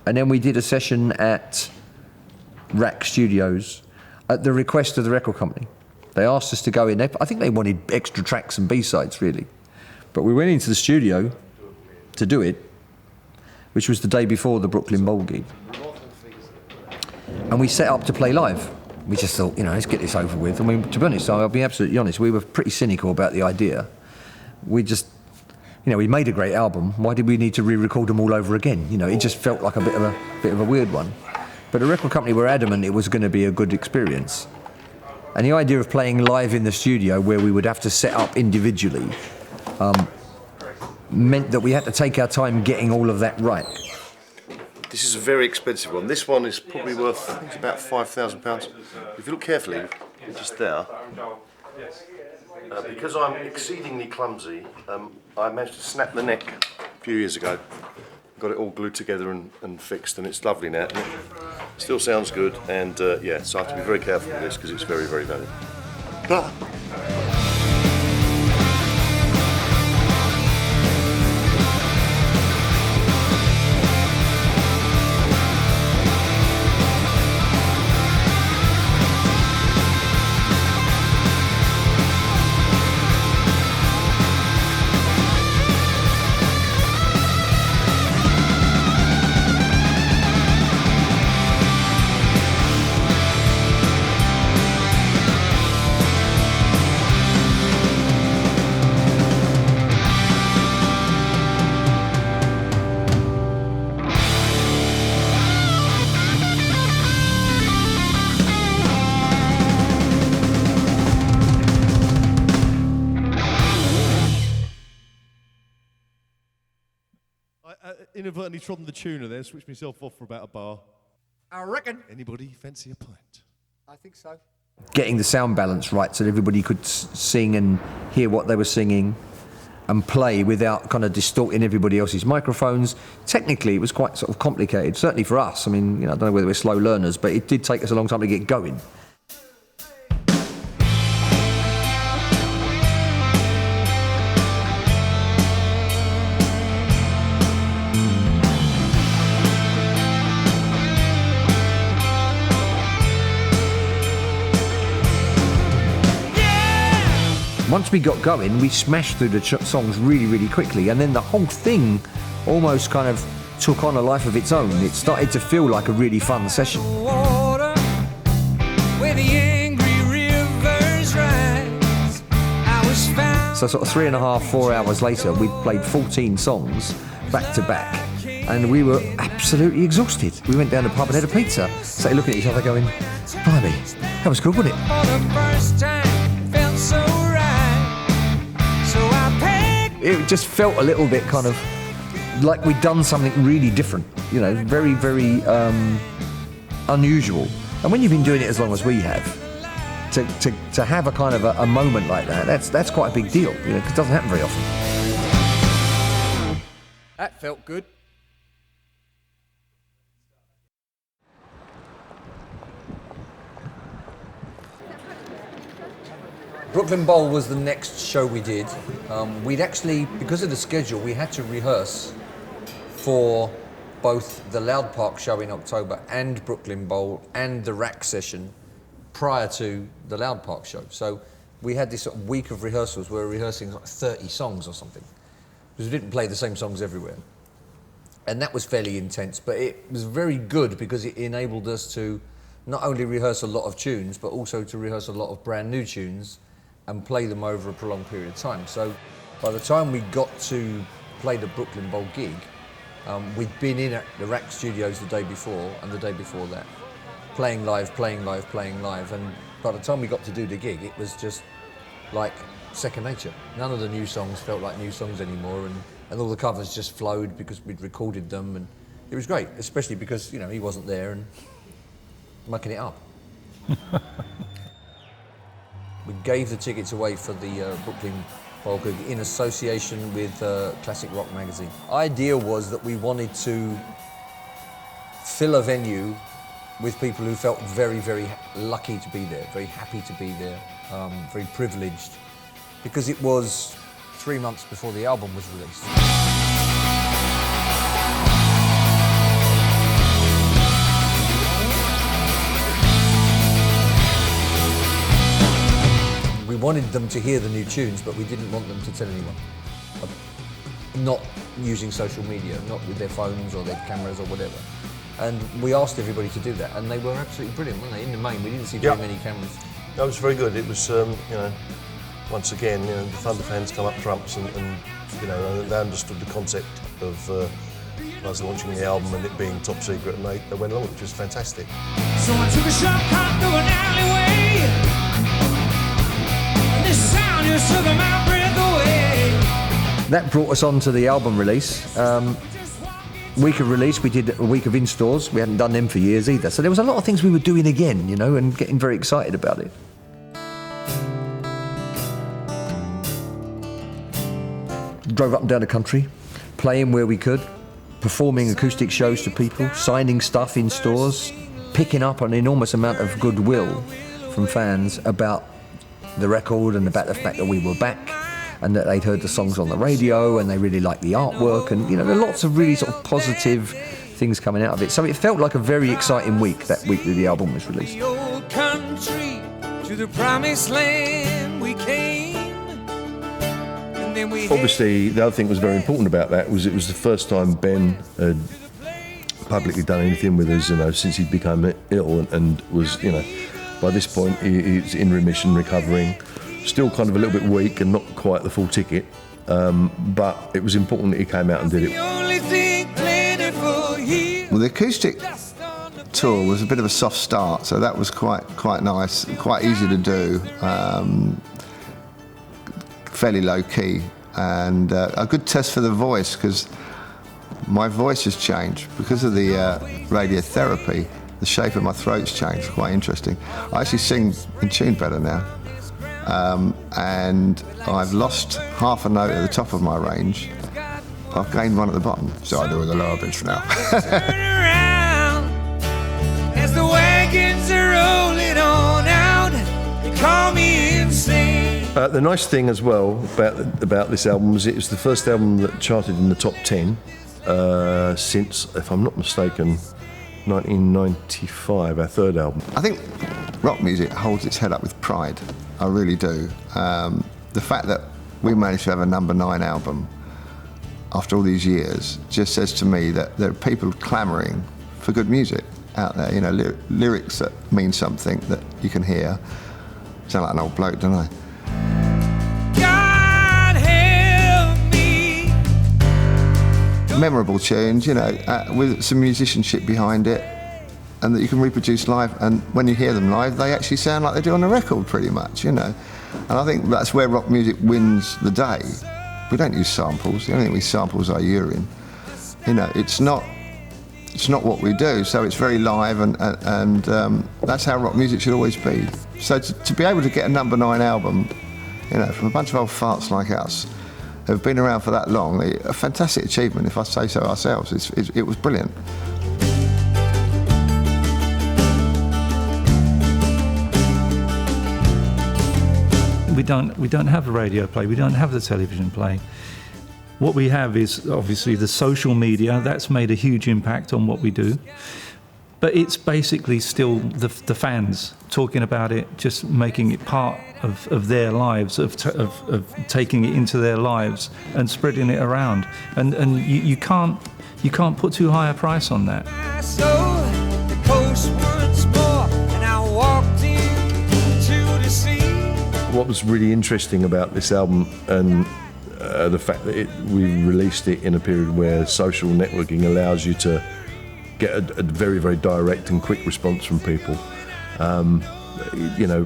And then we did a session at RAK Studios at the request of the record company. They asked us to go in there. I think they wanted extra tracks and B-sides, really. But we went into the studio to do it, which was the day before the Brooklyn Bowl gig. And we set up to play live. We just thought, you know, let's get this over with. I mean, to be honest, I'll be absolutely honest, we were pretty cynical about the idea. We just, you know, we made a great album. Why did we need to re-record them all over again? You know, it just felt like a bit of a weird one. But the record company were adamant it was going to be a good experience. And the idea of playing live in the studio where we would have to set up individually meant that we had to take our time getting all of that right. This is a very expensive one. This one is probably worth, I think it's about £5,000. If you look carefully, just there, because I'm exceedingly clumsy, I managed to snap the neck a few years ago. Got it all glued together and fixed, and it's lovely now. It still sounds good, and yeah, so I have to be very careful with this because it's very, very valuable. Ah. Inadvertently trodden the tuner there, switched myself off for about a bar. I reckon. Anybody fancy a pint? I think so. Getting the sound balance right so that everybody could sing and hear what they were singing and play without kind of distorting everybody else's microphones. Technically, it was quite sort of complicated, certainly for us. I mean, you know, I don't know whether we're slow learners, but it did take us a long time to get going. Once we got going, we smashed through the songs really, really quickly, and then the whole thing almost kind of took on a life of its own. It started to feel like a really fun session. Water, where the angry rivers rise. I was found. So sort of 3.5, 4 hours later, we'd played 14 songs back to back, and we were absolutely exhausted. We went down the pub and had a pizza, started looking at each other going, blimey, that was good, wasn't it? For the first time, it felt so right. So I packed. It just felt a little bit kind of like we'd done something really different, you know, very, very unusual. And when you've been doing it as long as we have, to have a kind of a moment like that, that's quite a big deal, you know, because it doesn't happen very often. That felt good. Brooklyn Bowl was the next show we did. We'd actually, because of the schedule, we had to rehearse for both the Loud Park show in October and Brooklyn Bowl and the RAK session prior to the Loud Park show. So we had this sort of week of rehearsals where we were rehearsing like 30 songs or something, because we didn't play the same songs everywhere. And that was fairly intense, but it was very good because it enabled us to not only rehearse a lot of tunes, but also to rehearse a lot of brand new tunes and play them over a prolonged period of time. So by the time we got to play the Brooklyn Bowl gig, we'd been in at the RAK Studios the day before and the day before that, playing live, and by the time we got to do the gig, it was just like second nature. None of the new songs felt like new songs anymore, and all the covers just flowed because we'd recorded them, and it was great, especially because, you know, he wasn't there and mucking it up. We gave the tickets away for the Brooklyn Polka in association with Classic Rock magazine. Idea was that we wanted to fill a venue with people who felt very, very lucky to be there, very happy to be there, very privileged, because it was 3 months before the album was released. We wanted them to hear the new tunes, but we didn't want them to tell anyone. Not using social media, not with their phones or their cameras or whatever. And we asked everybody to do that, and they were absolutely brilliant, weren't they? In the main, we didn't see very many cameras. That was very good. It was, you know, once again, you know, the Thunder fans come up trumps, and you know, they understood the concept of us launching the album and it being top secret, and they went along, which was fantastic. So I took a shortcut through an alleyway, and this sound just took my breath away. That brought us on to the album release. Week of release, we did a week of in-stores. We hadn't done them for years either. So there was a lot of things we were doing again, you know, and getting very excited about it. Drove up and down the country, playing where we could, performing acoustic shows to people, signing stuff in stores, picking up an enormous amount of goodwill from fans about the record and about the fact that we were back, and that they'd heard the songs on the radio and they really liked the artwork, and, you know, there are lots of really sort of positive things coming out of it. So it felt like a very exciting week, that week that the album was released. The old country, to the promised land we came, and then we Obviously, the other thing that was very important about that was it was the first time Ben had publicly done anything with us, you know, since he'd become ill, and was, you know, by this point he's in remission, recovering. Still kind of a little bit weak and not quite the full ticket, but it was important that he came out and did it. Well, the acoustic tour was a bit of a soft start, so that was quite nice, quite easy to do, fairly low key, and a good test for the voice, because my voice has changed because of the radiotherapy. The shape of my throat's changed. Quite interesting. I actually sing in tune better now. And I've lost half a note at the top of my range. I've gained one at the bottom, so I do with a lower pitch for now. turn around as the wagons are rolling on out. They call me insane. The nice thing as well about this album was it was the first album that charted in the top 10 since, if I'm not mistaken, 1995, our third album. I think rock music holds its head up with pride. I really do. The fact that we managed to have a number 9 album after all these years just says to me that there are people clamouring for good music out there, you know, lyrics that mean something that you can hear. Sound like an old bloke, don't I? God help me. Memorable tunes, you know, with some musicianship behind it, and that you can reproduce live, and when you hear them live, they actually sound like they do on a record, pretty much, you know. And I think that's where rock music wins the day. We don't use samples. The only thing we sample is our urine. You know, it's not what we do. So it's very live, and that's how rock music should always be. So to be able to get a number 9 album, you know, from a bunch of old farts like us, who've been around for that long, a fantastic achievement, if I say so ourselves. It was brilliant. We don't have a radio play, we don't have the television play. What we have is obviously the social media. That's made a huge impact on what we do. But it's basically still the fans talking about it, just making it part of their lives, of taking it into their lives and spreading it around. And you can't put too high a price on that. The coast once more, and I walked into the sea. What was really interesting about this album, and the fact that we released it in a period where social networking allows you to get a very, very direct and quick response from people. You know,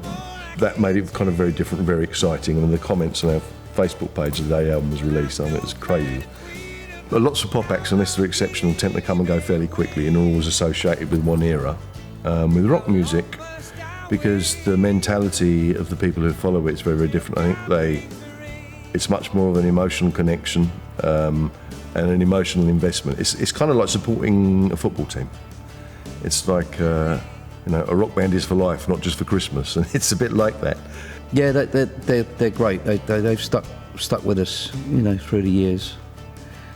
that made it kind of very different and very exciting. And the comments on our Facebook page the day the album was released, I mean, it was crazy. But lots of pop acts, unless they're exceptional, tend to come and go fairly quickly and are always associated with one era. With rock music, because the mentality of the people who follow it is very, very different. I think it's much more of an emotional connection and an emotional investment. It's kind of like supporting a football team. It's like, a rock band is for life, not just for Christmas, and it's a bit like that. Yeah, they're great. They've stuck with us, through the years.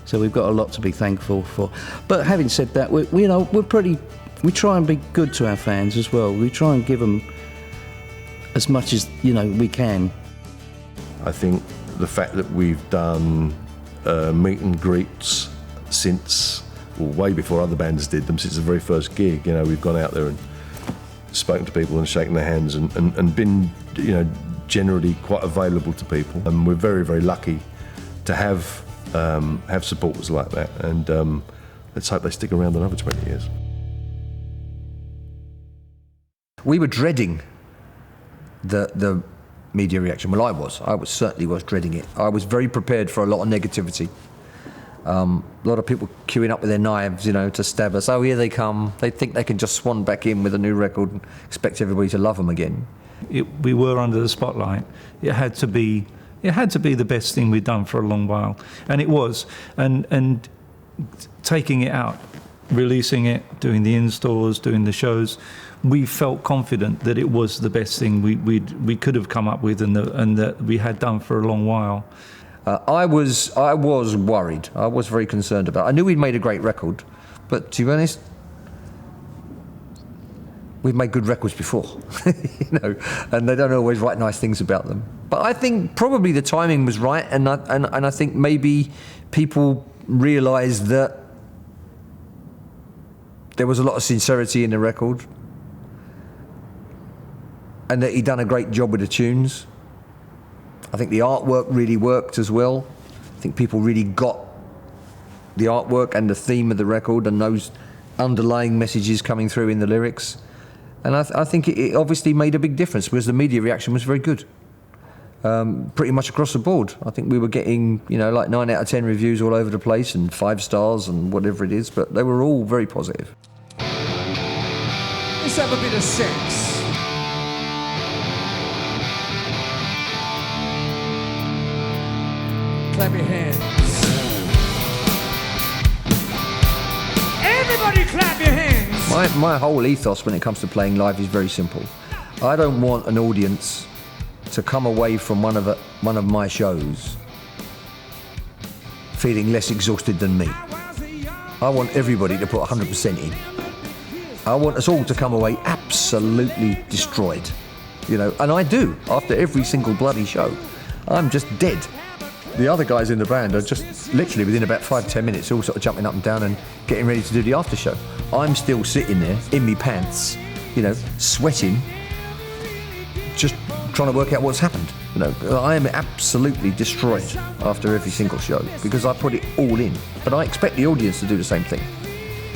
So we've got a lot to be thankful for. But having said that, we try and be good to our fans as well. We try and give them as much as we can. I think the fact that we've done meet and greets since, way before other bands did them, since the very first gig, we've gone out there and spoken to people and shaken their hands and been, generally quite available to people. And we're very, very lucky to have supporters like that. And let's hope they stick around another 20 years. We were dreading the media reaction. Well, I certainly was dreading it. I was very prepared for a lot of negativity. A lot of people queuing up with their knives, to stab us. Oh, here they come. They think they can just swan back in with a new record and expect everybody to love them again. We were under the spotlight. It had to be the best thing we'd done for a long while, and it was. And taking it out, releasing it, doing the in-stores, doing the shows, we felt confident that it was the best thing we could have come up with and that we had done for a long while. I was worried. I was very concerned about it. I knew we'd made a great record, but to be honest, we've made good records before, and they don't always write nice things about them. But I think probably the timing was right, and I think maybe people realised that there was a lot of sincerity in the record, and that he'd done a great job with the tunes. I think the artwork really worked as well. I think people really got the artwork and the theme of the record and those underlying messages coming through in the lyrics. And I think it obviously made a big difference because the media reaction was very good. Pretty much across the board. I think we were getting, like 9 out of 10 reviews all over the place and 5 stars and whatever it is, but they were all very positive. Let's have a bit of sex. Clap your hands. Everybody clap your hands. My whole ethos when it comes to playing live is very simple. I don't want an audience to come away from one of my shows feeling less exhausted than me. I want everybody to put 100% in. I want us all to come away absolutely destroyed, and I do after every single bloody show. I'm just dead. The other guys in the band are just literally within about 5-10 minutes all sort of jumping up and down and getting ready to do the after show. I'm still sitting there in me pants, sweating, just trying to work out what's happened. I am absolutely destroyed after every single show because I put it all in. But I expect the audience to do the same thing.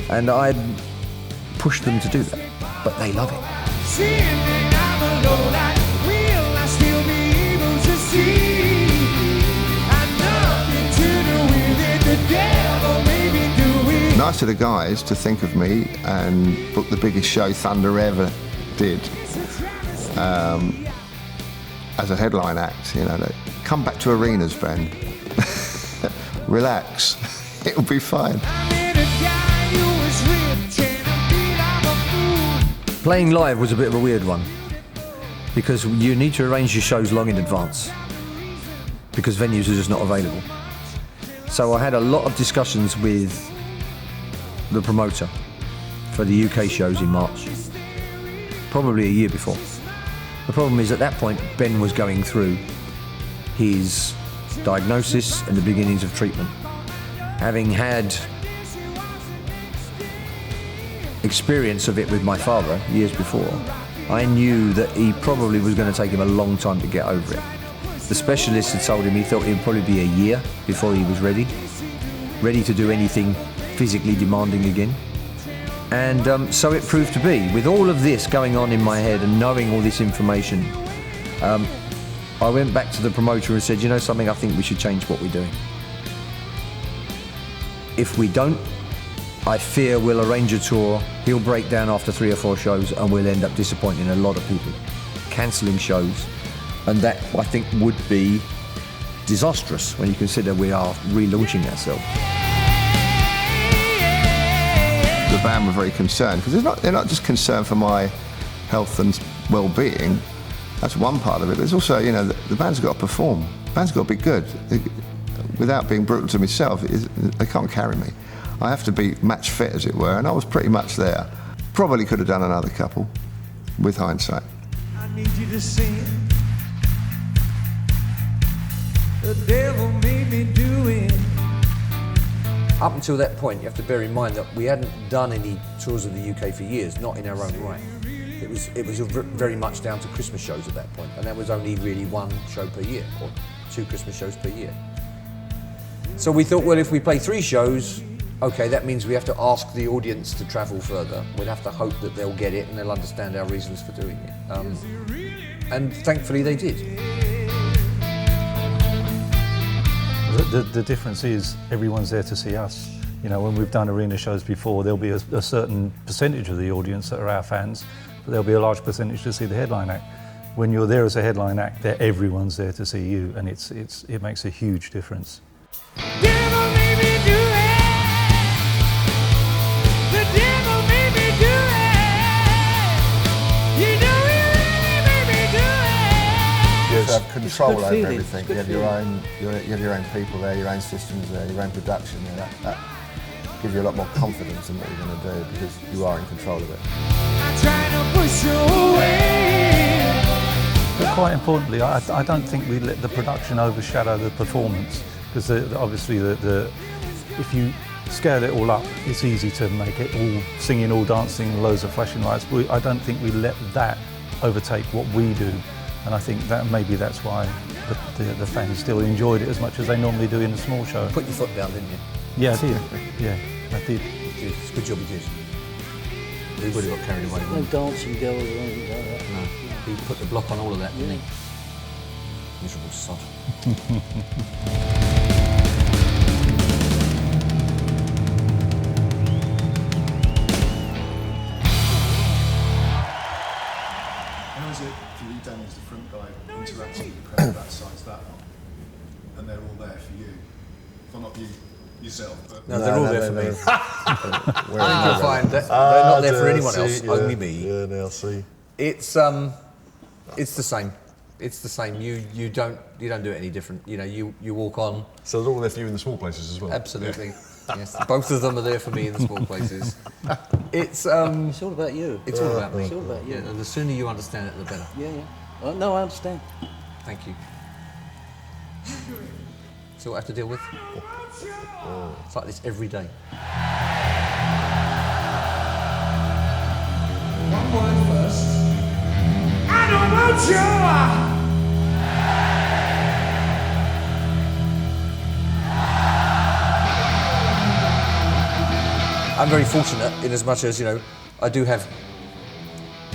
And I push them to do that. But they love it. Seeing that I'm alone, will I still be able to see? Nice of the guys to think of me and book the biggest show Thunder ever did as a headline act. Come back to arenas, Ben. Relax, it'll be fine. Playing live was a bit of a weird one because you need to arrange your shows long in advance because venues are just not available. So I had a lot of discussions with the promoter for the UK shows in March, probably a year before. The problem is at that point Ben was going through his diagnosis and the beginnings of treatment. Having had experience of it with my father years before, I knew that he probably was going to take him a long time to get over it. The specialist had told him he thought it would probably be a year before he was ready to do anything physically demanding again. And so it proved to be. With all of this going on in my head and knowing all this information, I went back to the promoter and said, you know something, I think we should change what we're doing. If we don't, I fear we'll arrange a tour, he'll break down after 3 or 4 shows, and we'll end up disappointing a lot of people, cancelling shows, and that, I think, would be disastrous when you consider we are relaunching ourselves. The band were very concerned, because they're not just concerned for my health and well-being. That's one part of it. There's also, you know, the band's got to perform. The band's got to be good. Without being brutal to myself, they can't carry me. I have to be match fit, as it were, and I was pretty much there. Probably could have done another couple, with hindsight. I need you to sing. The devil made me do it. Up until that point, you have to bear in mind that we hadn't done any tours of the UK for years, not in our own right. It was very much down to Christmas shows at that point, and that was only really 1 show per year, or 2 Christmas shows per year. So we thought, well, if we play 3 shows, okay, that means we have to ask the audience to travel further. We'll have to hope that they'll get it and they'll understand our reasons for doing it. And thankfully they did. The difference is everyone's there to see us. You know, when we've done arena shows before, there'll be a certain percentage of the audience that are our fans, but there'll be a large percentage to see the headline act. When you're there as a headline act, everyone's there to see you, and it makes a huge difference. Devil made me do it. The devil made me do it. You know he really made me do it. You have to have control over everything. You have your own people there, your own systems there, your own production there. That gives you a lot more confidence in what you're going to do because you are in control of it. I'm trying to push you away. But quite importantly, I don't think we let the production overshadow the performance, because obviously if you scale it all up, it's easy to make it all singing, all dancing, loads of flashing lights. I don't think we let that overtake what we do, and I think that maybe that's why the fans still enjoyed it as much as they normally do in a small show. Put your foot down, didn't you? Yeah, I did. Yeah, I did. It's a good job you did. Everybody got carried away. No dancing girls or anything like that. No. He put the block on all of that, didn't he? Miserable sod. How is it for you, Danny, as the front guy, interacting with the crowd that size, that long, and they're all there for you? Well, not you yourself, but... No, they're all there for me. I think you'll find that they're not there for anyone else, only me. Yeah, now see. It's the same. It's the same. You don't do it any different. You know, you walk on. So they're all there for you in the small places as well? Absolutely. Yes, both of them are there for me in the small places. It's all about you. It's all about me. It's all about you. Yeah, and the sooner you understand it, the better. Yeah. No, I understand. Thank you. See what I have to deal with? It's like this every day. One word first. I don't want you. I'm very fortunate in as much as, you know, I do have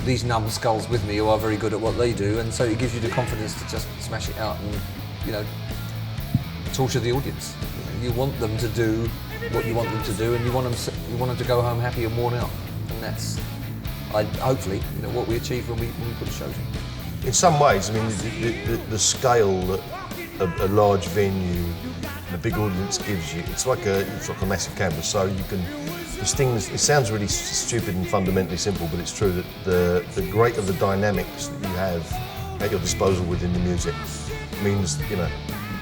these numbskulls with me who are very good at what they do, and so it gives you the confidence to just smash it out and, you know, torture the audience. You want them to do what you want them to do, and you want them to go home happy and worn out, and that's hopefully, you know, what we achieve when we put the shows in. In some ways, I mean, the scale that a large venue and a big audience gives you, it's like a massive canvas. So you can, there's things. It sounds really stupid and fundamentally simple, but it's true that the greater the dynamics that you have at your disposal within the music means, you know,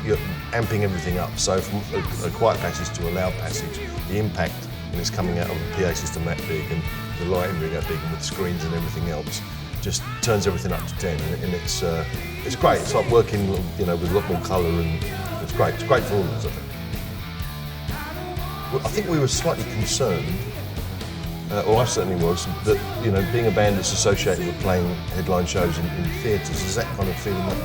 you're amping everything up. So from a quiet passage to a loud passage, the impact when it's coming out of the PA system that big and the lighting being that big and with screens and everything else, just turns everything up to 10, and it's great. It's like working, you know, with a lot more colour, and it's great. It's great for all of us, I think. Well, I think we were slightly concerned, or I certainly was, that, you know, being a band that's associated with playing headline shows in theatres, is that kind of feeling that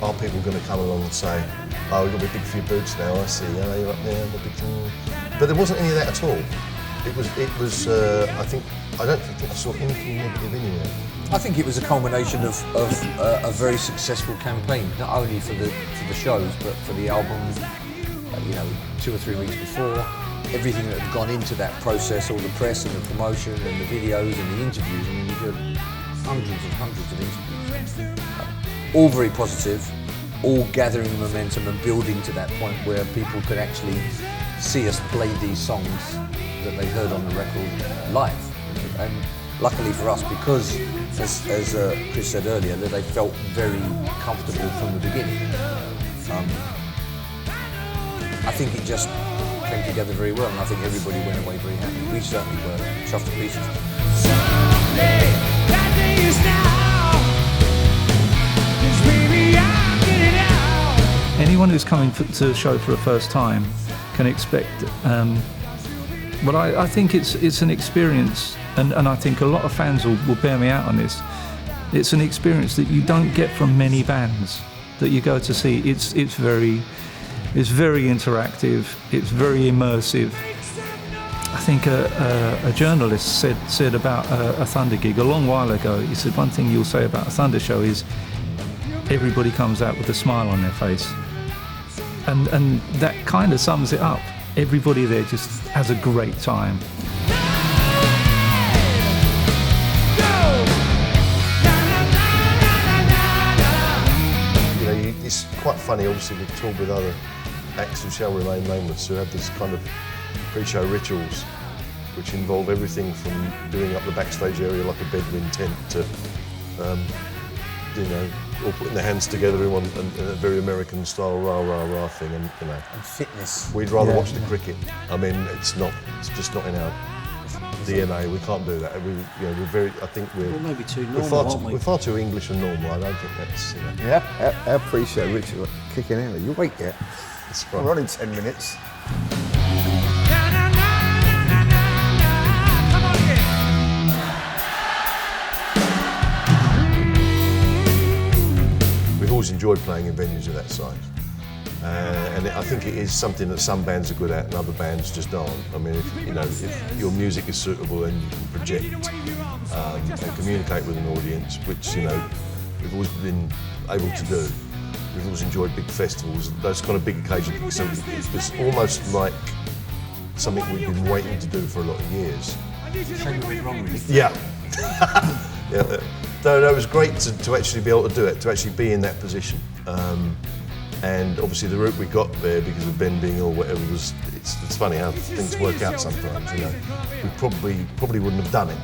are people going to come along and say, oh, you've got a big few boots now, I see, oh, you're up there, the big thing. But there wasn't any of that at all. It was. I don't think I saw anything negative anywhere. I think it was a culmination of a very successful campaign, not only for the shows, but for the album. 2 or 3 weeks before, everything that had gone into that process, all the press and the promotion and the videos and the interviews. I mean, we did hundreds and hundreds of interviews, all very positive, all gathering momentum and building to that point where people could actually see us play these songs that they heard on the record live. And luckily for us, because as Chris said earlier, that they felt very comfortable from the beginning. I think it just came together very well, and I think everybody went away very happy. We certainly were chuffed to pieces. Someday, that day is now. 'Cause baby, I'll get it out. Anyone who's coming to the show for the first time can expect. But I think it's an experience, and I think a lot of fans will bear me out on this. It's an experience that you don't get from many bands that you go to see. It's very interactive. It's very immersive. I think a journalist said about a Thunder gig a long while ago. He said one thing you'll say about a Thunder show is everybody comes out with a smile on their face, and that kind of sums it up. Everybody there just has a great time. It's quite funny, obviously, we talk with other acts who shall remain nameless, who have this kind of pre-show rituals which involve everything from doing up the backstage area like a Bedouin tent to, all putting their hands together in a very American style rah rah rah thing, and And fitness. we'd rather watch the cricket. I mean, it's just not in our DNA. We can't do that. We're maybe too we're normal, aren't we? we're far too English and normal. I don't think that's. Yeah, our pre-show ritual kicking out. You wait yet? That's right. We're on in 10 minutes. We've always enjoyed playing in venues of that size. And I think it is something that some bands are good at and other bands just aren't. I mean, if your music is suitable, then you can project and communicate with an audience, which, we've always been able to do. We've always enjoyed big festivals, those kind of big occasions. So it was almost like something we've been waiting to do for a lot of years. Yeah. Yeah. No, it was great to actually be able to do it, to actually be in that position. And obviously the route we got there, because of Ben being ill, whatever, it's funny how things work out sometimes. We probably wouldn't have done it.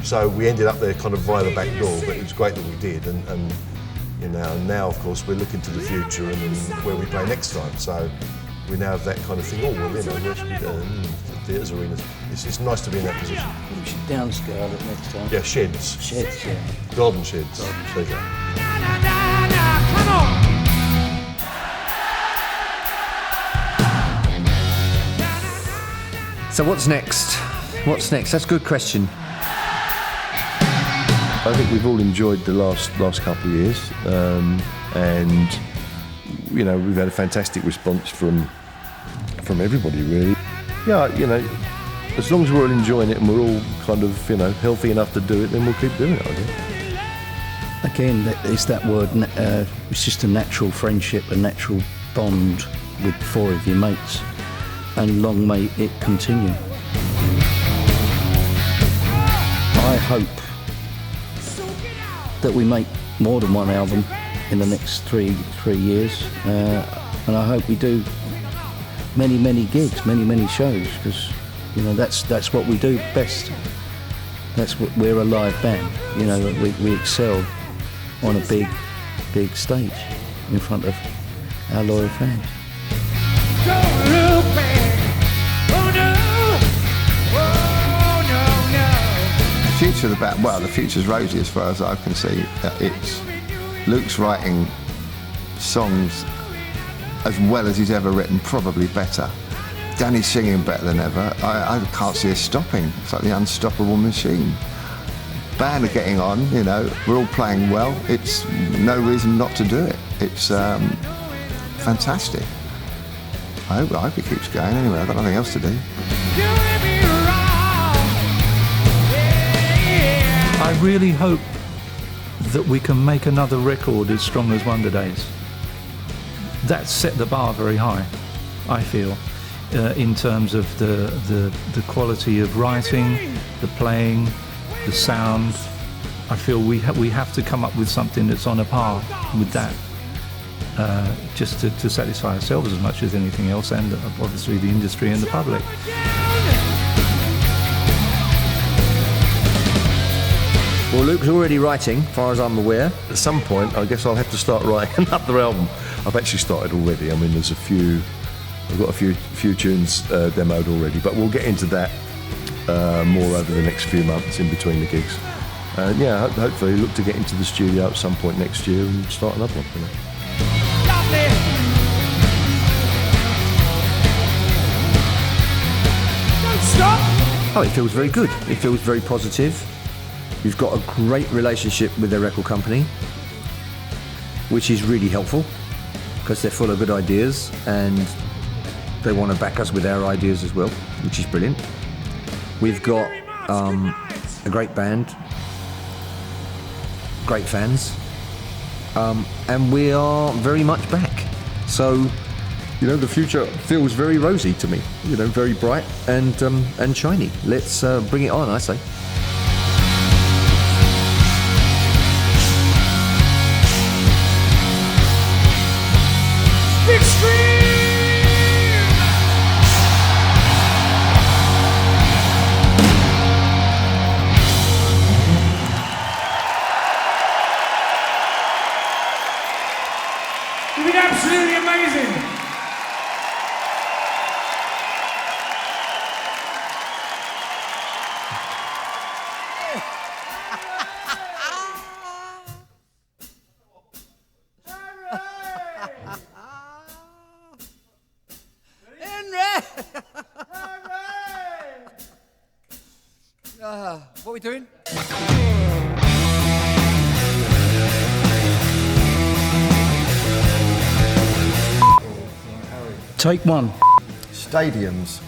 So we ended up there kind of via the back door, but it was great that we did. And now of course we're looking to the future and where we play next time. So we now have that kind of thing. Oh well, where should we go? Theatres, arenas. It's nice to be in that position. We should downscale it next time. Yeah, sheds. Sheds, yeah. Garden sheds. There you go. Come on! So what's next? What's next? That's a good question. I think we've all enjoyed the last couple of years, and we've had a fantastic response from everybody, really. Yeah, as long as we're all enjoying it and we're all kind of healthy enough to do it, then we'll keep doing it, I guess. Again, it's that word. It's just a natural friendship, a natural bond with 4 of your mates, and long may it continue. I hope that we make more than one album in the next three years, and I hope we do many gigs, many shows, because that's what we do best. That's what we're a live band. We excel on a big stage in front of our loyal fans. Don't look back. Oh no. Oh no. The future of the band, the future's rosy as far as I can see. It's Luke's writing songs as well as he's ever written, probably better. Danny's singing better than ever. I can't see us stopping. It's like the unstoppable machine. Band are getting on, we're all playing well. It's no reason not to do it. It's fantastic. I hope it keeps going anyway. I've got nothing else to do. I I really hope that we can make another record as strong as Wonder Days. That's set the bar very high, I feel, in terms of the quality of writing, the playing, the sound. I feel we have to come up with something that's on a par with that, just to satisfy ourselves as much as anything else, and obviously the industry and the public. Well, Luke's already writing, as far as I'm aware. At some point, I guess I'll have to start writing another album. I've actually started already. I mean, I've got a few tunes demoed already, but we'll get into that more over the next few months in between the gigs. And yeah, hopefully look to get into the studio at some point next year and start another one. You know. Don't stop. Oh, it feels very good. It feels very positive. We've got a great relationship with their record company, which is really helpful because they're full of good ideas and they want to back us with our ideas as well, which is brilliant. We've got a great band, great fans, and we are very much back. So, you know, the future feels very rosy to me, you know, very bright and shiny. Let's bring it on, I say. You've been absolutely amazing. What are we doing? Take one. Stadiums,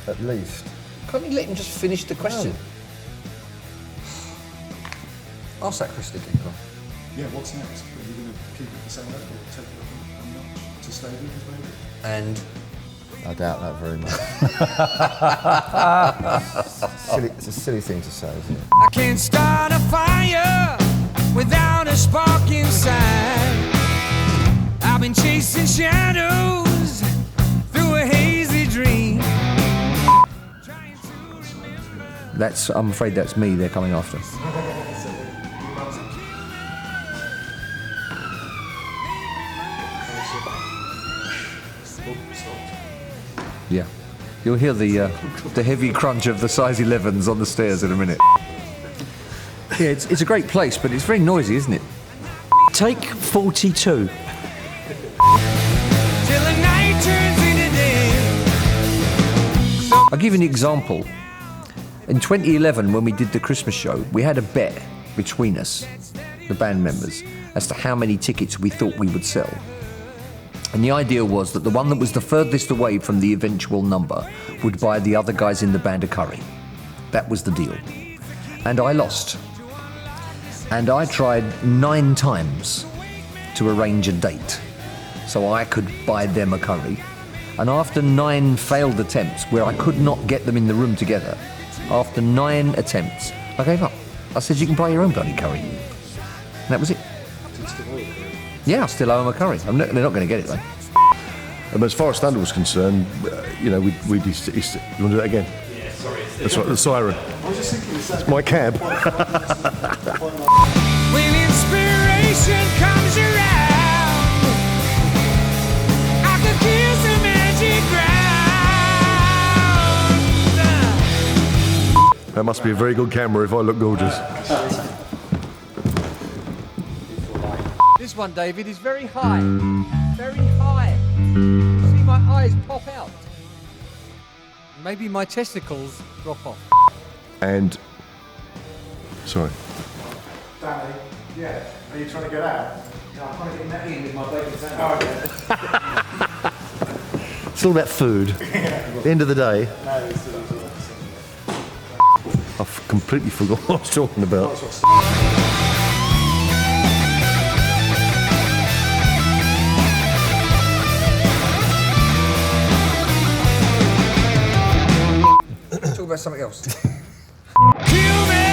at least. Can't you let him just finish the question? Ask that question again. Go on. Yeah, what's next? Are you going to keep it the same level or take it up a notch to stadiums maybe? And I doubt that very much. It's a silly thing to say, isn't it? I can't start a fire without a spark inside. I've been chasing shadows through a hazy dream. I'm afraid that's me they're coming after. Yeah. You'll hear the heavy crunch of the size 11s on the stairs in a minute. Yeah, it's a great place, but it's very noisy, isn't it? Take 42. Till the night turns into day. I'll give you an example. In 2011, when we did the Christmas show, we had a bet between us, the band members, as to how many tickets we thought we would sell. And the idea was that the one that was the furthest away from the eventual number would buy the other guys in the band a curry. That was the deal. And I lost. And I tried 9 times to arrange a date so I could buy them a curry. And after 9 failed attempts, where I could not get them in the room together, after 9 attempts, I gave up. I said, you can buy your own bloody curry. And that was it. Yeah, I still owe them a curry. They're not going to get it, though. As far as Thunder was concerned, you know, you want to do that again? Yeah, sorry. That's right, the siren. I was just thinking it's my cab. When inspiration comes around, I can feel some magic ground. That must be a very good camera if I look gorgeous. This one, David, is very high. Very high. See my eyes pop out. Maybe my testicles drop off. And... Sorry. Danny, yeah. Are you trying to get out? No, I'm trying to get that in with my bacon sandwich. Oh, okay. It's all about food. At the end of the day. No, it's completely forgot what I was talking about. Talk about something else. Kill me,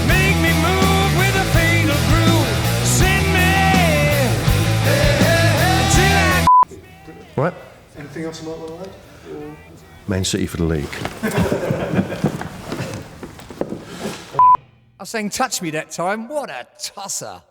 make me move with a fatal groove. Send me till I. Right? Anything else you might want to add? Man City for the league. I sang "Touch Me" that time. What a tosser!